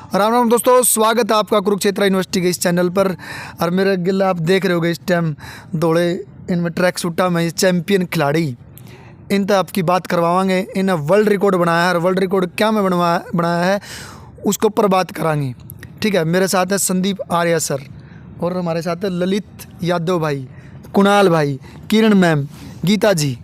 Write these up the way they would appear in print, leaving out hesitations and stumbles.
राम राम दोस्तों, स्वागत है आपका कुरुक्षेत्र यूनिवर्सिटी के इस चैनल पर। और मेरे गिल आप देख रहे होगे इस टाइम दौड़े इनमें ट्रैक सूटा में चैम्पियन खिलाड़ी, इन तक आपकी बात करवाएंगे। इन्हें वर्ल्ड रिकॉर्ड बनाया है और वर्ल्ड रिकॉर्ड क्या में बनाया है उसके ऊपर बात कराएंगे। ठीक है, मेरे साथ है संदीप आर्या सर और हमारे साथ है ललित यादव भाई, कुणाल भाई, किरण मैम, गीता जी।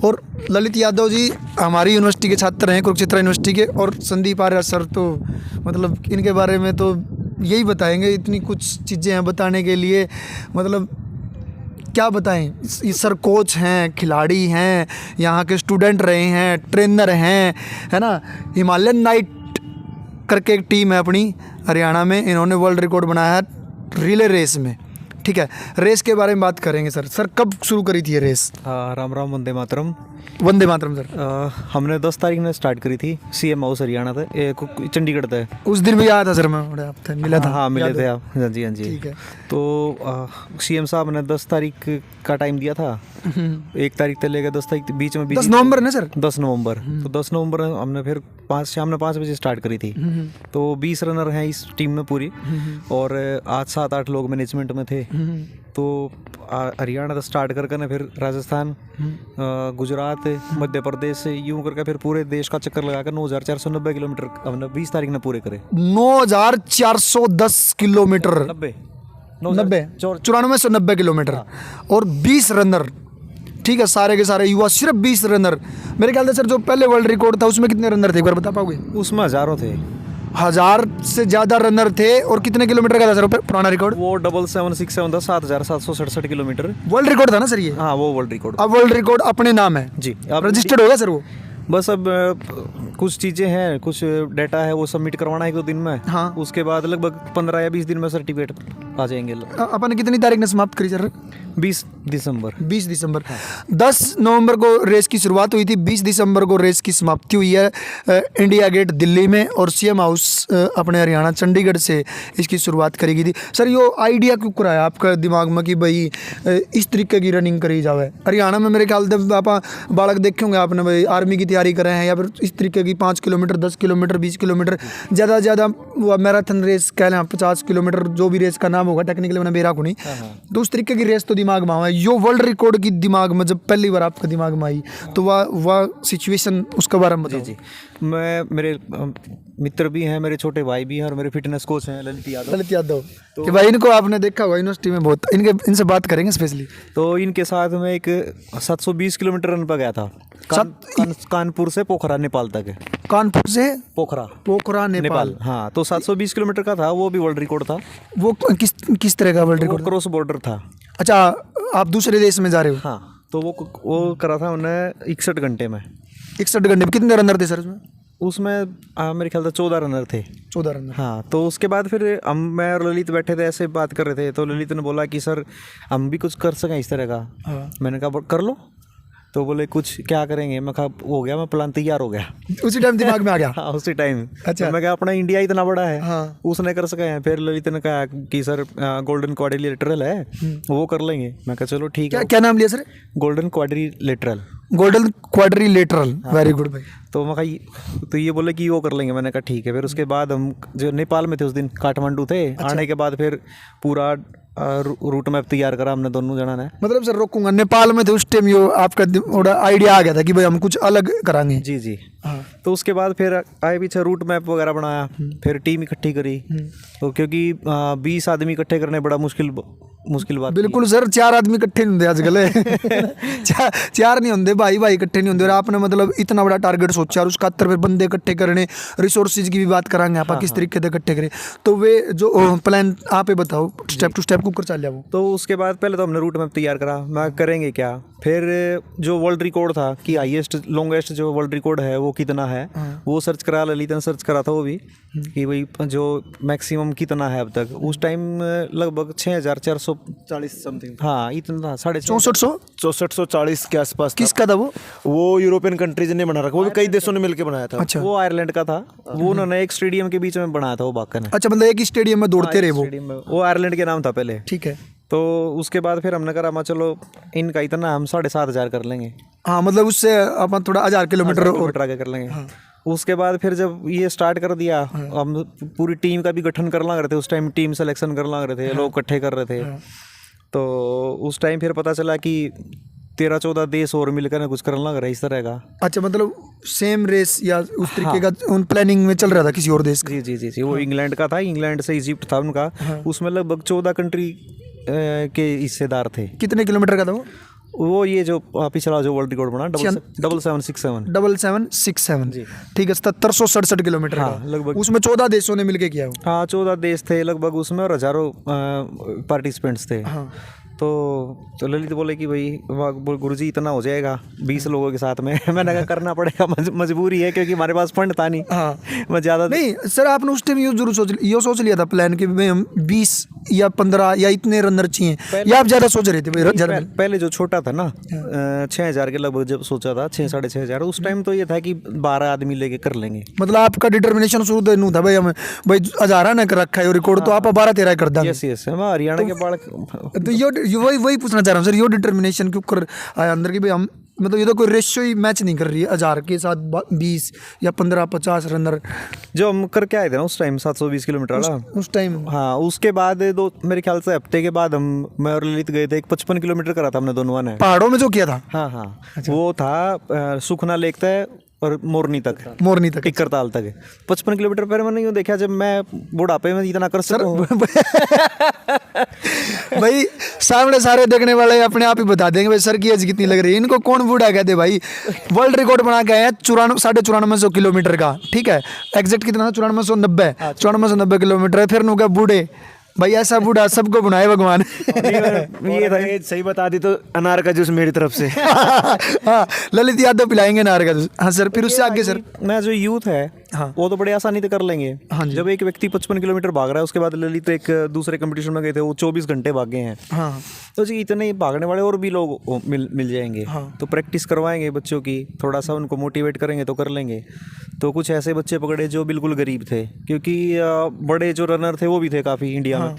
और ललित यादव जी हमारी यूनिवर्सिटी के छात्र हैं, कुरुक्षेत्र यूनिवर्सिटी के। और संदीप आर्या सर तो मतलब इनके बारे में तो यही बताएंगे, इतनी कुछ चीज़ें हैं बताने के लिए, मतलब क्या बताएं। ये सर कोच हैं, खिलाड़ी हैं, यहाँ के स्टूडेंट रहे हैं, ट्रेनर हैं, है ना। हिमालयन नाइट करके एक टीम है अपनी हरियाणा में, इन्होंने वर्ल्ड रिकॉर्ड बनाया है रिले रेस में। ठीक है, रेस के बारे में बात करेंगे। सर कब शुरू करी थी ये रेस? राम राम, वंदे मातरम। वंदे मातरम सर। हमने 10 तारीख में स्टार्ट करी थी, CM हाउस हरियाणा था, चंडीगढ़ था। उस दिन भी आया था सर, मैं आपसे मिला था। हाँ मिले थे आप, हाँ जी हाँ जी। ठीक है। तो CM साहब ने 10 तारीख का टाइम दिया था। 1 तारीख से लेकर 10 तारीख बीच में 10 नवंबर ना सर? 10 नवंबर। तो 10 नवंबर हमने फिर शाम 5 बजे स्टार्ट करी थी। तो 20 रनर हैं इस टीम में पूरी, और आज 7-8 लोग मैनेजमेंट में थे। तो हरियाणा से स्टार्ट करके ना फिर राजस्थान, गुजरात, मध्य प्रदेश से यूं करके फिर पूरे देश का चक्कर लगाकर 9490 किलोमीटर हमने 20 तारीख ने पूरे करे। 9410 किलोमीटर, 9490 किलोमीटर। और 20 रनर, ठीक है, सारे के सारे युवा, सिर्फ 20 रनर। मेरे ख्याल से सर जो पहले वर्ल्ड रिकॉर्ड था उसमें कितने रनर थे, एक बार बता पाओगे? उसमें हजारों थे, 1000 से ज़्यादा रनर थे। और कितने किलोमीटर का था सर पुराना रिकॉर्ड? वो 7767 था, 7767 किलोमीटर वर्ल्ड रिकॉर्ड था ना सर ये? हाँ वो वर्ल्ड रिकॉर्ड। अब वर्ल्ड रिकॉर्ड अपने नाम है जी, अब रजिस्टर्ड होगा सर वो? बस अब कुछ चीज़ें हैं, कुछ डाटा है वो सबमिट करवाना है 1-2 दिन में। हाँ। उसके बाद लगभग 15 या 20 दिन में सर्टिफिकेट आ जाएंगे। अपन कितनी तारीख ने समाप्त करी सर? 20 दिसंबर। 20 दिसंबर। 10 नवंबर को रेस की शुरुआत हुई थी, 20 दिसंबर को रेस की समाप्ति हुई है इंडिया गेट दिल्ली में। और CM हाउस अपने हरियाणा चंडीगढ़ से इसकी शुरुआत करी गई थी। सर ये आइडिया क्यों कराया आपका दिमाग में कि भाई इस तरीके की रनिंग करी जावे? हरियाणा में मेरे ख्याल से आप बालक देखे होंगे आपने, भाई आर्मी की तैयारी कर रहे हैं या फिर इस तरीके की 5 किलोमीटर, 10 किलोमीटर, 20 किलोमीटर, ज़्यादा से ज़्यादा मैराथन रेस कह लें, 50 किलोमीटर, जो भी रेस का नाम होगा टेक्निकली मैंने बेरा को नहीं। तो उस तरीके की रेस तो दिमाग में आया। यो वर्ल्ड रिकॉर्ड की दिमाग में जब पहली बार आपके दिमाग में आई तो वह सिचुएशन उसके बारे में बताओ। जी, मेरे मित्र भी हैं, मेरे छोटे भाई भी हैं, और मेरे फिटनेस कोच हैं ललित यादव। तो कि भाई इनको आपने देखा होगा यूनिवर्सिटी में बहुत, इनसे बात करेंगे स्पेशली। तो इनके साथ में एक 720 किलोमीटर रन पर गया था, कानपुर से पोखरा नेपाल तक। कानपुर से पोखरा नेपाल। हाँ, तो 720 किलोमीटर का था, वो भी वर्ल्ड रिकॉर्ड था। वो किस तरह का वर्ल्ड रिकॉर्ड? क्रॉस बॉर्डर था। अच्छा, आप दूसरे देश में जा रहे हो? हाँ, तो वो करा था उन्हें 61 घंटे में। 61 घंटे में कितने रनर थे सर उसमें? उसमें मेरे ख्याल से 14 रनर थे। 14 रनर। हाँ, तो उसके बाद फिर मैं और ललित बैठे थे, ऐसे बात कर रहे थे। तो ललित ने बोला कि सर हम भी कुछ कर सकें इस तरह का। हाँ। मैंने कहा कर लो। तो बोले कुछ क्या करेंगे? मैं कहा हो गया, मैं प्लान तैयार हो गया। उसी टाइम दिमाग में आ गया? हाँ, उसी टाइम। अच्छा। तो मैं कहा अपना इंडिया इतना बड़ा है। हाँ। उसने कर सके हैं। फिर ललित ने कहा कि सर गोल्डन क्वाड्रिलेटरल है, वो कर लेंगे। मैं कहा चलो ठीक है। क्या नाम लिया sir? Golden quadrilateral. Golden quadrilateral, very good भाई। तो मैं कहा तो ये बोले कि वो कर लेंगे। मैंने कहा ठीक है। फिर उसके बाद हम जो नेपाल में थे उस दिन, काठमांडू थे। आने के बाद फिर पूरा रूट मैप तैयार करा हमने दोनों जना ने। मतलब सर रोकूंगा, नेपाल में थे उस टाइम, यो आपका थोड़ा आइडिया आ गया था कि भाई हम कुछ अलग कराएंगे? जी जी। हाँ। तो उसके बाद फिर आए पीछे रूट मैप वगैरह बनाया, फिर टीम इकट्ठी करी। तो क्योंकि 20 आदमी इकट्ठे करने बड़ा मुश्किल बात। बिल्कुल सर, 4 आदमी इकट्ठे नहीं होंगे आजकल। चार नहीं होंगे, भाई इकट्ठे नहीं होंगे। और आपने मतलब इतना बड़ा टारगेट सोचा और उसका 70 फिर बंदे इकट्ठे करने, रिसोर्सेज की भी बात कराएंगे आप किस तरीके से इकट्ठे करें। तो वे जो प्लान आप बताओ, स्टेप टू स्टेप कुकर चल जाओ। तो उसके बाद पहले तो हमने रूट मैप तैयार करा, मैं करेंगे क्या। फिर जो वर्ल्ड रिकॉर्ड था कि हाईएस्ट लॉन्गेस्ट जो वर्ल्ड रिकॉर्ड है वो कितना है, वो सर्च करा। ललित ने सर्च करा था वो भी कि भाई जो मैक्सिमम कितना है अब तक। उस टाइम लगभग 6440 समथिंग। हाँ, इतना था, 6440 के आसपास। किसका था वो यूरोपियन कंट्रीज ने बना रखा, वो भी कई देशों ने मिलकर बनाया था। अच्छा। वो आयरलैंड का था। वो उन्होंने एक स्टेडियम के बीच में बनाया था वो बाकर ने। अच्छा, मतलब एक ही स्टेडियम में दौड़ते रहे वो आयरलैंड के नाम था पहले। ठीक है। तो उसके बाद फिर हमने करा चलो इनका इतना हम 7500 कर लेंगे। हाँ, मतलब उससे अपन थोड़ा 1000 किलोमीटर और आगे कर लेंगे। हाँ। उसके बाद फिर जब ये स्टार्ट कर दिया, हम पूरी टीम का भी गठन कर लग रहे थे। उस टाइम टीम सिलेक्शन कर लग रहे थे, लोग इकट्ठे कर रहे थे। तो उस टाइम फिर पता चला कि 13-14 देश और मिलकर कुछ करने लग रहा है इस तरह का। अच्छा, मतलब सेम रेस या उस तरीके का उन प्लानिंग में चल रहा था किसी और देश का? जी जी जी जी, वो इंग्लैंड का था, इंग्लैंड से इजिप्ट था उनका। उसमें लगभग 14 कंट्री के हिस्सेदार थे। कितने किलोमीटर का था वो? ये जो पिछला जो वर्ल्ड रिकॉर्ड बना 7767 7767, ठीक है, 7767 किलोमीटर हाँ, का लगभग। उसमें 14 देशों ने मिलके किया वो। हाँ, 14 देश थे लगभग उसमें और हजारों पार्टिसिपेंट्स थे। हाँ। तो ललित बोले कि भाई गुरुजी इतना हो जाएगा 20 लोगों के साथ में। मैंने कहा करना पड़ेगा, मजबूरी है, क्योंकि हमारे पास फंड था नहीं। हाँ। मैं ज़्यादा नहीं सर, आपने उस टाइम ये जरूर सोच लिया था प्लान कि भाई हम 20 या 15 या इतने रनर चाहिए, या आप ज़्यादा सोच रहे थे भाई? पहले जो छोटा था ना 6,000 के लगभग जब सोचा था, 6-6,500, उस टाइम तो ये था कि 12 आदमी लेके कर लेंगे। मतलब आपका डिटर्मिनेशन शुरू तो नहीं था भाई हमें भाई 1000 ना कर रखा है रिकॉर्ड, तो आप 12-13 कर देंगे। यस, हम हरियाणा के बाढ़। तो ये वही पूछना चाह रहा हूँ सर, ये डिटर्मिनेशन क्यों कर आया अंदर की भाई हम, मतलब ये तो कोई रेशियो ही मैच नहीं कर रही है 1000 के साथ 20 या 15-50 रनर जो हम करके आए थे ना उस टाइम 720 किलोमीटर वाला उस टाइम। हाँ, उसके बाद मेरे ख्याल से हफ्ते के बाद मैं और ललित गए थे। 55 किलोमीटर करा था हमने दोनों ने, पहाड़ों में जो किया था। हाँ, वो था सुखना लेक तक और मोरनी तक टिक्कर ताल तक 55 किलोमीटर। पर मैंने यूँ देखा, जब मैं बुढ़ापे में इतना कर सकूं भाई सामने सारे देखने वाले अपने आप ही बता देंगे भाई सर की एज कितनी लग रही है, इनको कौन बूढ़ा कहते भाई। वर्ल्ड रिकॉर्ड बना के आए हैं 9400 किलोमीटर का, ठीक है, एग्जैक्ट कितना था? 9490 किलोमीटर है। फिर नुका बूढ़े भाई, ऐसा बूढ़ा सबको बनाए भगवान। ये था, सही बता दी तो अनार का जूस मेरी तरफ से। हाँ, ललित यादव पिलाएंगे अनार का जूस। हाँ सर, फिर उससे आगे सर। मैं जो यूथ है हाँ। वो तो बड़े आसानी से कर लेंगे। हाँ जी। जब एक व्यक्ति 55 किलोमीटर भाग रहा है, उसके बाद ललित एक दूसरे कंपटीशन में गए थे, वो 24 घंटे भागे हैं। हाँ। तो जी इतने भागने वाले और भी लोग मिल जाएंगे। हाँ। तो प्रैक्टिस करवाएंगे बच्चों की, थोड़ा सा उनको मोटिवेट करेंगे तो कर लेंगे। तो कुछ ऐसे बच्चे पकड़े जो बिल्कुल गरीब थे, क्योंकि बड़े जो रनर थे वो भी थे काफ़ी इंडिया में,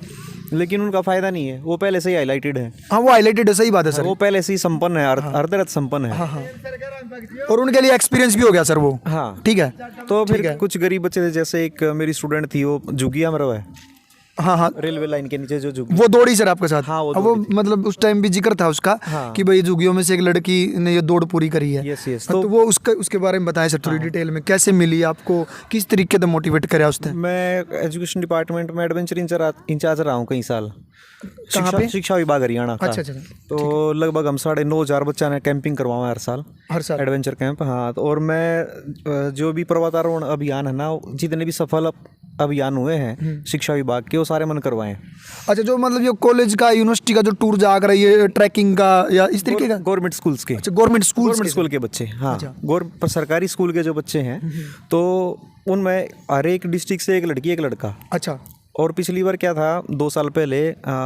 लेकिन उनका फायदा नहीं है, वो पहले से ही हाईलाइटेड है। हाँ, वो हाईलाइटेड है, सही बात है सर, वो पहले से ही संपन्न है, अर्धरत संपन्न है। हाँ। और उनके लिए एक्सपीरियंस भी हो गया सर वो। हाँ, ठीक है। तो फिर कुछ गरीब बच्चे थे, जैसे एक मेरी स्टूडेंट थी, वो जुगी अमरव है। हाँ, रेलवे लाइन के नीचे जो जुगी, वो दौड़ी सर आपके साथ। हाँ, वो मतलब उस टाइम भी जिक्र था उसका। हाँ। कि भाई जुगियों में से एक लड़की ने ये दौड़ पूरी करी है। यस। तो वो उसके बारे में बताएं सर थोड़ी डिटेल में, कैसे मिली आपको, किस तरीके से मोटिवेट करा उसने? मैं एजुकेशन डिपार्टमेंट में एडवेंचर इंचार्ज रहा हूँ कई साल, शिक्षा विभाग हरियाणा का। अच्छा। तो लगभग हम 9,500 बच्चा ने कैंपिंग करवाया हर साल एडवेंचर कैंप। हाँ, और मैं जो भी पर्वतारोहण अभियान है ना, जितने भी सफल अभियान हुए हैं शिक्षा विभाग के, वो सारे मन करवाए। अच्छा, जो मतलब ये कॉलेज का, यूनिवर्सिटी का जो टूर जाकर ये ट्रैकिंग का या इस तरीके का? गवर्नमेंट स्कूल्स के। अच्छा, गवर्नमेंट स्कूल के बच्चे। हाँ, सरकारी स्कूल के जो बच्चे हैं, तो उनमें हर एक डिस्ट्रिक्ट से एक लड़की एक लड़का। अच्छा। और पिछली बार क्या था, 2 साल पहले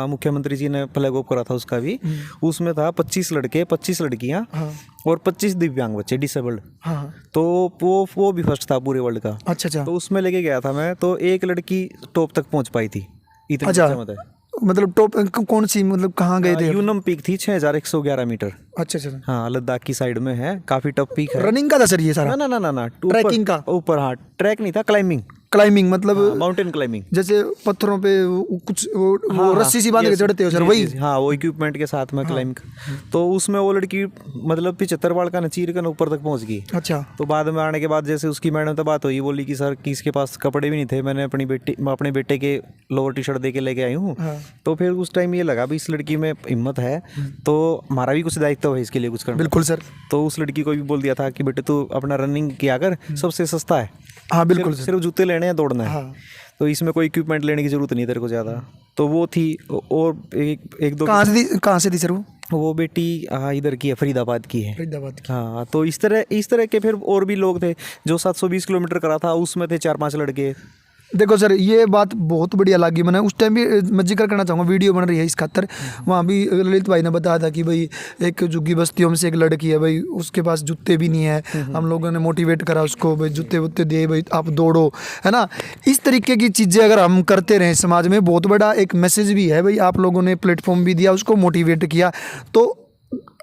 मुख्यमंत्री जी ने फ्लैग ऑफ करा था उसका भी। उसमें था 25 लड़के, 25 लड़कियां। हाँ। और 25 दिव्यांग बच्चे, डिसेबल्ड। हाँ। तो वो भी फर्स्ट था पूरे वर्ल्ड का। अच्छा। तो उसमें लेके गया था मैं, तो एक लड़की टॉप तक पहुंच पाई थी, इतनी। अच्छा, मतलब टॉप कौन सी, मतलब कहाँ गए थे? यूनम पीक थी 6111 मीटर। अच्छा। हाँ, लद्दाख की साइड में है, काफी टफ पीक है। रनिंग का था सर ये सारा? ना, ट्रैकिंग का ऊपर। हाँ, ट्रैक नहीं था, क्लाइंबिंग मतलब माउंटेन क्लाइंबिंग, जैसे पत्थरों पे कुछ वो रस्सी सी बांध के चढ़ते हो सर, वही? हाँ, वो इक्विपमेंट के साथ में क्लाइंब। तो उसमें वो लड़की मतलब 75 बार का चीर कर ऊपर तक पहुंच गई। अच्छा। तो बाद में आने के बाद जैसे उसकी मैडम से बात हुई, बोली कि सर किसके पास कपड़े भी नहीं थे, मैंने अपने बेटे के लोअर टी शर्ट दे के लेके आई हूँ। तो फिर उस टाइम ये लगा भी इस लड़की में हिम्मत है, तो हमारा भी कुछ दायित्व है इसके लिए कुछ करना। बिल्कुल सर। तो उस लड़की को भी बोल दिया था कि बेटे तू अपना रनिंग किया कर, सबसे सस्ता है। हाँ, बिल्कुल। सिर्फ जूते लेने हैं, दौड़ना है। हाँ। तो इसमें कोई इक्विपमेंट लेने की जरूरत नहीं तेरे को ज़्यादा। तो वो थी। और एक दो कहाँ से थी सर वो बेटी? इधर की है, फरीदाबाद की है। फरीदाबाद की। हाँ, तो इस तरह के फिर और भी लोग थे। जो 720 किलोमीटर करा था, उसमें थे 4-5 लड़के। देखो सर, ये बात बहुत बढ़िया लगी मैंने। उस टाइम भी मैं जिक्र करना चाहूँगा, वीडियो बन रही है इस खातर, वहाँ भी ललित भाई ने बताया था कि भाई एक झुग्गी बस्तियों में से एक लड़की है भाई, उसके पास जूते भी नहीं है। हम लोगों ने मोटिवेट करा उसको, भाई जूते वूते दे, भाई आप दौड़ो, है ना। इस तरीके की चीज़ें अगर हम करते रहें समाज में, बहुत बड़ा एक मैसेज भी है भाई। आप लोगों ने प्लेटफॉर्म भी दिया, उसको मोटिवेट किया, तो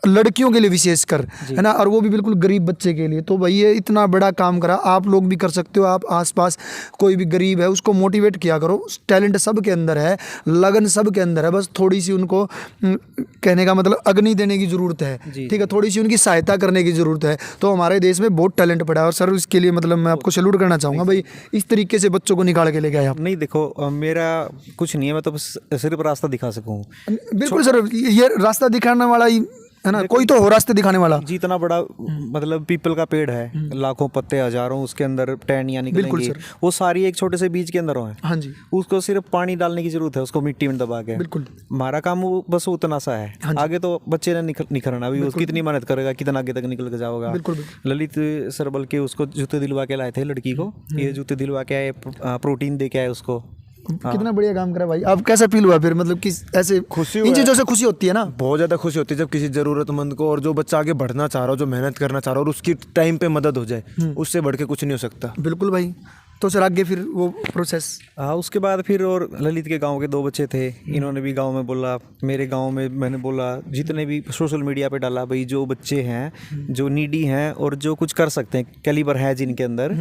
लड़कियों के लिए विशेषकर, है ना, और वो भी बिल्कुल गरीब बच्चे के लिए। तो भाई ये इतना बड़ा काम करा, आप लोग भी कर सकते हो। आप आसपास कोई भी गरीब है उसको मोटिवेट किया करो। टैलेंट सब के अंदर है, लगन सब के अंदर है, बस थोड़ी सी उनको कहने का मतलब अग्नि देने की ज़रूरत है, ठीक है, थोड़ी सी उनकी सहायता करने की ज़रूरत है। तो हमारे देश में बहुत टैलेंट पड़ा है और सर इसके लिए मतलब मैं आपको सैल्यूट करना चाहूँगा भाई, इस तरीके से बच्चों को निकाल के लेके आए आप। नहीं देखो, मेरा कुछ नहीं है, मैं तो बस सिर्फ रास्ता दिखा सकूँ। बिल्कुल सर, ये रास्ता दिखाने वाला ही है ना, कोई तो हो रास्ते दिखाने वाला। जितना बड़ा मतलब पीपल का पेड़ है, लाखों पत्ते हजारों, उसके अंदर टहनियाँ निकलेंगी, वो सारी एक छोटे से बीज के अंदर है। हाँ जी, उसको सिर्फ पानी डालने की जरूरत है, उसको मिट्टी में दबा के। बिल्कुल हमारा काम वो बस उतना सा है। आगे तो बच्चे ने निखरना भी, उसकी कितनी मेहनत करेगा, कितना आगे तक निकल के जाओगा। बिल्कुल ललित सर बल्कि उसको जूते दिलवा के लाए थे लड़की को, ये जूते दिलवा के आए, प्रोटीन दे के आए उसको। कितना बढ़िया काम करा भाई। आप कैसा फील हुआ फिर, मतलब किस ऐसे खुशी इन हुआ चीज़ों से खुशी होती है ना? बहुत ज़्यादा खुशी होती है जब किसी ज़रूरतमंद को, और जो बच्चा आगे बढ़ना चाह रहा हो, जो मेहनत करना चाह रहा हो और उसकी टाइम पे मदद हो जाए, उससे बढ़ के कुछ नहीं हो सकता। बिल्कुल भाई। तो सर आगे फिर वो प्रोसेस? हाँ, उसके बाद फिर और ललित के गांव के 2 बच्चे थे, इन्होंने भी गांव में बोला, मेरे गांव में मैंने बोला, जितने भी सोशल मीडिया पे डाला भाई, जो बच्चे हैं जो नीडी हैं और जो कुछ कर सकते हैं, कैलिबर है जिनके अंदर,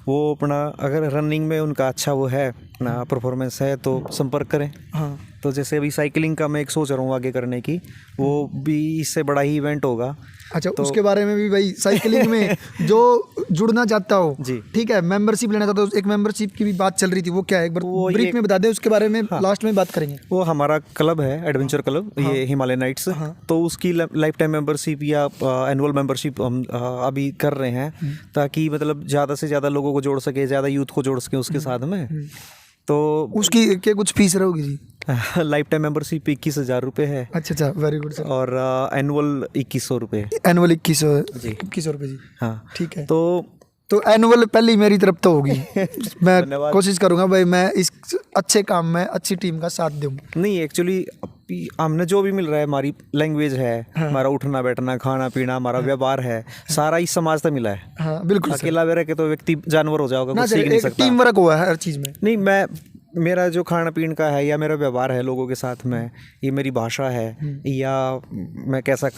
वो अपना अगर रनिंग में उनका अच्छा वो है ना परफॉर्मेंस है तो संपर्क करें। हाँ, तो जैसे अभी साइकिलिंग का मैं एक सोच रहा हूँ आगे करने की, वो भी इससे बड़ा ही इवेंट होगा। अच्छा, तो उसके बारे में भी भाई, साइकिलिंग में जो जुड़ना चाहता हो, जी, ठीक है, मेंबरशिप लेना चाहता हो, एक मेंबरशिप की भी बात चल रही थी, वो क्या है एक बार ब्रीफ में बता दें, उसके बारे में लास्ट में बात करेंगे। वो हमारा क्लब है, एडवेंचर क्लब, ये हिमालय नाइट्स। तो उसकी लाइफ टाइम मेंबरशिप या एनुअल मेंबरशिप हम अभी कर रहे हैं, ताकि मतलब ज़्यादा से ज़्यादा लोगों को जोड़ सके, ज़्यादा यूथ को जोड़ सके उसके साथ में। तो उसकी क्या कुछ फीस रहोगी जी? लाइफ टाइम मेंबरशिप 21,000 रुपये है। अच्छा, वेरी गुड सर। और एनुअल 2100 रुपये। एनुअल 2100 रुपये जी। हाँ, ठीक है। तो एनुअल पहली मेरी तरफ तो होगी। मैं कोशिश करूंगा भाई, मैं इस अच्छे काम में अच्छी टीम का साथ दूं। नहीं, एक्चुअली हमने जो भी मिल रहा है, हमारी लैंग्वेज है, हमारा उठना बैठना, खाना पीना, हमारा व्यवहार है, सारा इस समाज से मिला है। हाँ, बिल्कुल। अकेला रह के तो व्यक्ति जानवर हो जाओगा, कुछ सीख नहीं सकता। टीम वर्क हुआ है हर चीज़ में। नहीं, मेरा जो खाना पीन का है या मेरा व्यवहार है लोगों के साथ में, ये मेरी भाषा है, या मैं कैसा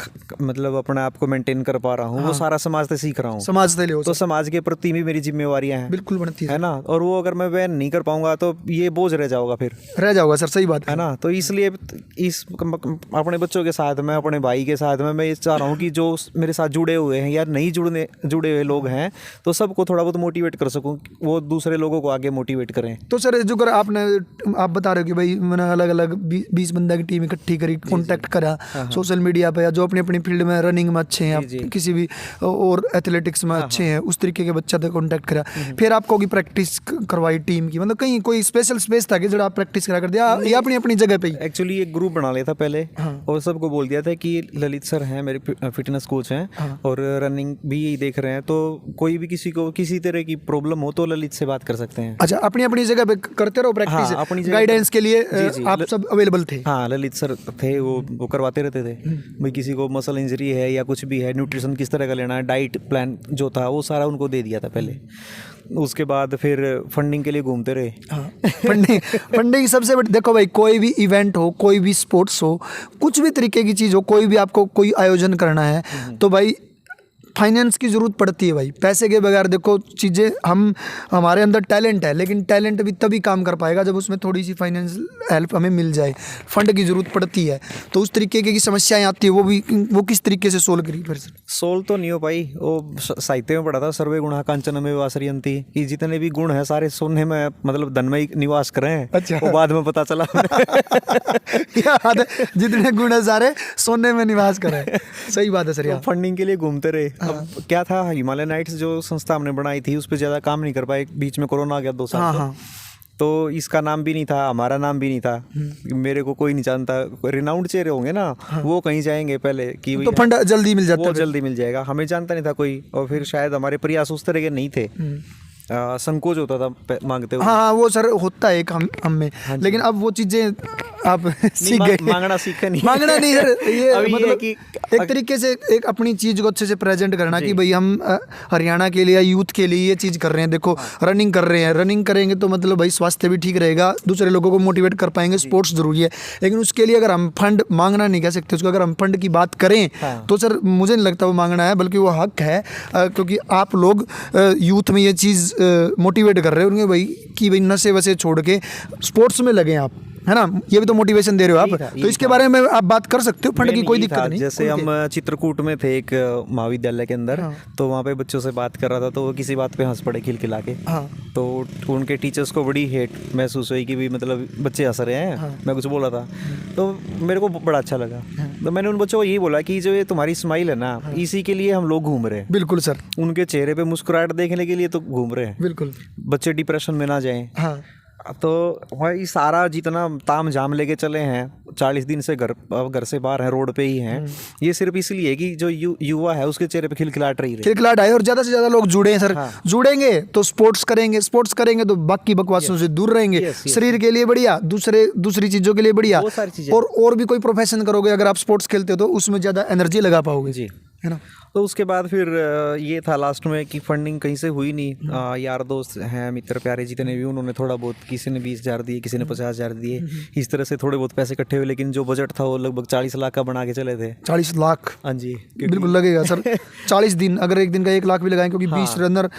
मतलब अपने आप को मेंटेन कर पा रहा हूँ, वो सारा समाज से सीख रहा हूँ। समाज से ले, तो समाज के प्रति भी मेरी जिम्मेवारियाँ हैं, बिल्कुल बनती है ना। और वो अगर मैं वह नहीं कर पाऊंगा तो ये बोझ रह जाऊंगा, फिर रह जाऊंगा सर, सही बात है ना। तो इसलिए इस अपने बच्चों के साथ में, अपने भाई के साथ में, मैं ये चाह रहा हूँ कि जो मेरे साथ जुड़े हुए हैं या नहीं जुड़े हुए लोग हैं, तो सबको थोड़ा बहुत मोटिवेट कर सकूँ, वो दूसरे लोगों को आगे मोटिवेट करें। तो सर जो कर आप बता रहे हो कि भाई मैंने अलग अलग 20 बंदा की टीम इकट्ठी करी, कॉन्टैक्ट करा सोशल मीडिया पे, या जो अपनी अपनी फील्ड में रनिंग में अच्छे हैं, किसी भी और एथलेटिक्स में अच्छे हैं, उस तरीके के बच्चा से कॉन्टैक्ट करा, फिर आपको की प्रैक्टिस करवाई टीम की, मतलब कहीं कोई स्पेशल स्पेस था कि जो आप प्रैक्टिस करा कर दिया या अपनी अपनी जगह पे ही? एक्चुअली एक ग्रुप बना लिया था पहले, और सबको बोल दिया था कि ललित सर हैं मेरे फिटनेस कोच हैं, और रनिंग भी यही देख रहे हैं, तो कोई भी किसी को किसी तरह की प्रॉब्लम हो तो ललित से बात कर सकते हैं। अच्छा, अपनी अपनी जगह पे करते रहो प्रैक्टिस, अपनी गाइडेंस के लिए आप सब अवेलेबल थे? हाँ, ललित सर थे, वो करवाते रहते थे भाई, किसी को मसल इंजरी है या कुछ भी है, न्यूट्रिशन किस तरह का लेना है, डाइट प्लान जो था वो सारा उनको दे दिया था पहले। उसके बाद फिर फंडिंग के लिए घूमते रहे। हाँ, फंडिंग सबसे बड़ी। देखो भाई, कोई भी इवेंट हो, कोई भी स्पोर्ट्स हो, कुछ भी तरीके की चीज़ हो, कोई भी आपको कोई आयोजन करना है, तो भाई फाइनेंस की ज़रूरत पड़ती है भाई। पैसे के बगैर देखो चीज़ें, हमारे अंदर टैलेंट है, लेकिन टैलेंट भी तभी काम कर पाएगा जब उसमें थोड़ी सी फाइनेंस हेल्प हमें मिल जाए, फंड की ज़रूरत पड़ती है। तो उस तरीके की समस्याएं आती है, वो किस तरीके से सोल्व करी फिर? सोल्व तो नहीं हो पाई, वो साहित्य में पढ़ा था, सर्वे गुणा कांचन में वासरियंती, कि जितने भी गुण हैं सारे सोने में, मतलब धन में ही निवास कर रहे हैं। अच्छा। वो बाद में पता चला। जितने गुण है सारे सोने में निवास कर रहे हैं। सही बात है सर। तो फंडिंग के लिए घूमते रहे। अब क्या था, हिमालय नाइट्स जो संस्था हमने बनाई थी उस पर ज़्यादा काम नहीं कर पाए, बीच में कोरोना आ गया 2 साल। तो इसका नाम भी नहीं था, हमारा नाम भी नहीं था, मेरे को कोई नहीं जानता। रिनाउंड चेहरे होंगे ना, वो कहीं जाएंगे पहले कि तो फंड जल्दी मिल जाता है, वो जल्दी मिल जाएगा, हमें जानता नहीं था कोई। और फिर शायद हमारे प्रयास उस तरह के नहीं थे, संकोच होता था मांगते हुए। हाँ वो सर होता है एक हम में, लेकिन अब वो चीज़ें आप सीख गए। मांगना सीखा नहीं, मांगना नहीं सर, ये अभी ये है मतलब कि एक तरीके से एक अपनी चीज़ को अच्छे से प्रेजेंट करना कि भाई हम हरियाणा के लिए या यूथ के लिए ये चीज़ कर रहे हैं। देखो रनिंग कर रहे हैं, रनिंग करेंगे तो मतलब भाई स्वास्थ्य भी ठीक रहेगा, दूसरे लोगों को मोटिवेट कर पाएंगे, स्पोर्ट्स जरूरी है। लेकिन उसके लिए अगर हम फंड मांगना नहीं कह सकते उसको, अगर हम फंड की बात करें तो सर मुझे नहीं लगता वो मांगना है, बल्कि वो हक है, क्योंकि आप लोग यूथ में ये चीज़ मोटिवेट कर रहे होंगे भाई कि भाई नशे वशे छोड़ के स्पोर्ट्स में लगे आप, है ना, ये भी तो मोटिवेशन दे रहे हो आप। तो इसके बारे में आप बात कर सकते हो, फंड की कोई दिक्कत नहीं। जैसे हम चित्रकूट में थे एक महाविद्यालय के अंदर, तो वहाँ पे बच्चों से बात कर रहा था, तो वो किसी बात पे हंस पड़े खिलखिला के। तो उनके टीचर्स को बड़ी हेट महसूस हुई कि भी मतलब बच्चे हंस रहे हैं, मैं कुछ बोला था तो मेरे को बड़ा अच्छा लगा। तो मैंने उन बच्चों को यही बोला कि जो ये तुम्हारी स्माइल है ना, इसी के लिए हम लोग घूम रहे हैं। बिल्कुल सर, उनके चेहरे पे मुस्कुराहट देखने के लिए तो घूम रहे हैं। बिल्कुल, बच्चे डिप्रेशन में ना जाएं। हाँ तो भाई सारा जितना ताम झाम लेके चले हैं, 40 दिन से घर से बाहर हैं, रोड पे ही हैं, ये सिर्फ इसलिए कि जो युवा है उसके चेहरे पे खिलखिलाहट रही रहे, खिलखिलाहट आए और ज़्यादा से ज़्यादा लोग जुड़े हैं सर। जुड़ेंगे तो स्पोर्ट्स करेंगे तो बाकी बकवासों से दूर रहेंगे। शरीर के लिए बढ़िया, दूसरी चीज़ों के लिए बढ़िया, और भी कोई प्रोफेशन करोगे अगर आप स्पोर्ट्स खेलते हो तो उसमें ज़्यादा एनर्जी लगा पाओगे जी, है ना। तो उसके बाद फिर ये था लास्ट में कि फंडिंग कहीं से हुई नहीं। यार दोस्त हैं, मित्र प्यारे जितने भी, उन्होंने थोड़ा बहुत, किसी ने 20,000 दिए, किसी ने 50,000 दिए, इस तरह से थोड़े बहुत पैसे इकट्ठे हुए। लेकिन जो बजट था वो लगभग 40 लाख का बना के चले थे। 40 लाख? हाँ जी, बिल्कुल लगेगा सर। 40 दिन, अगर एक दिन का 1 लाख भी लगाएं, क्योंकि 20 रनर,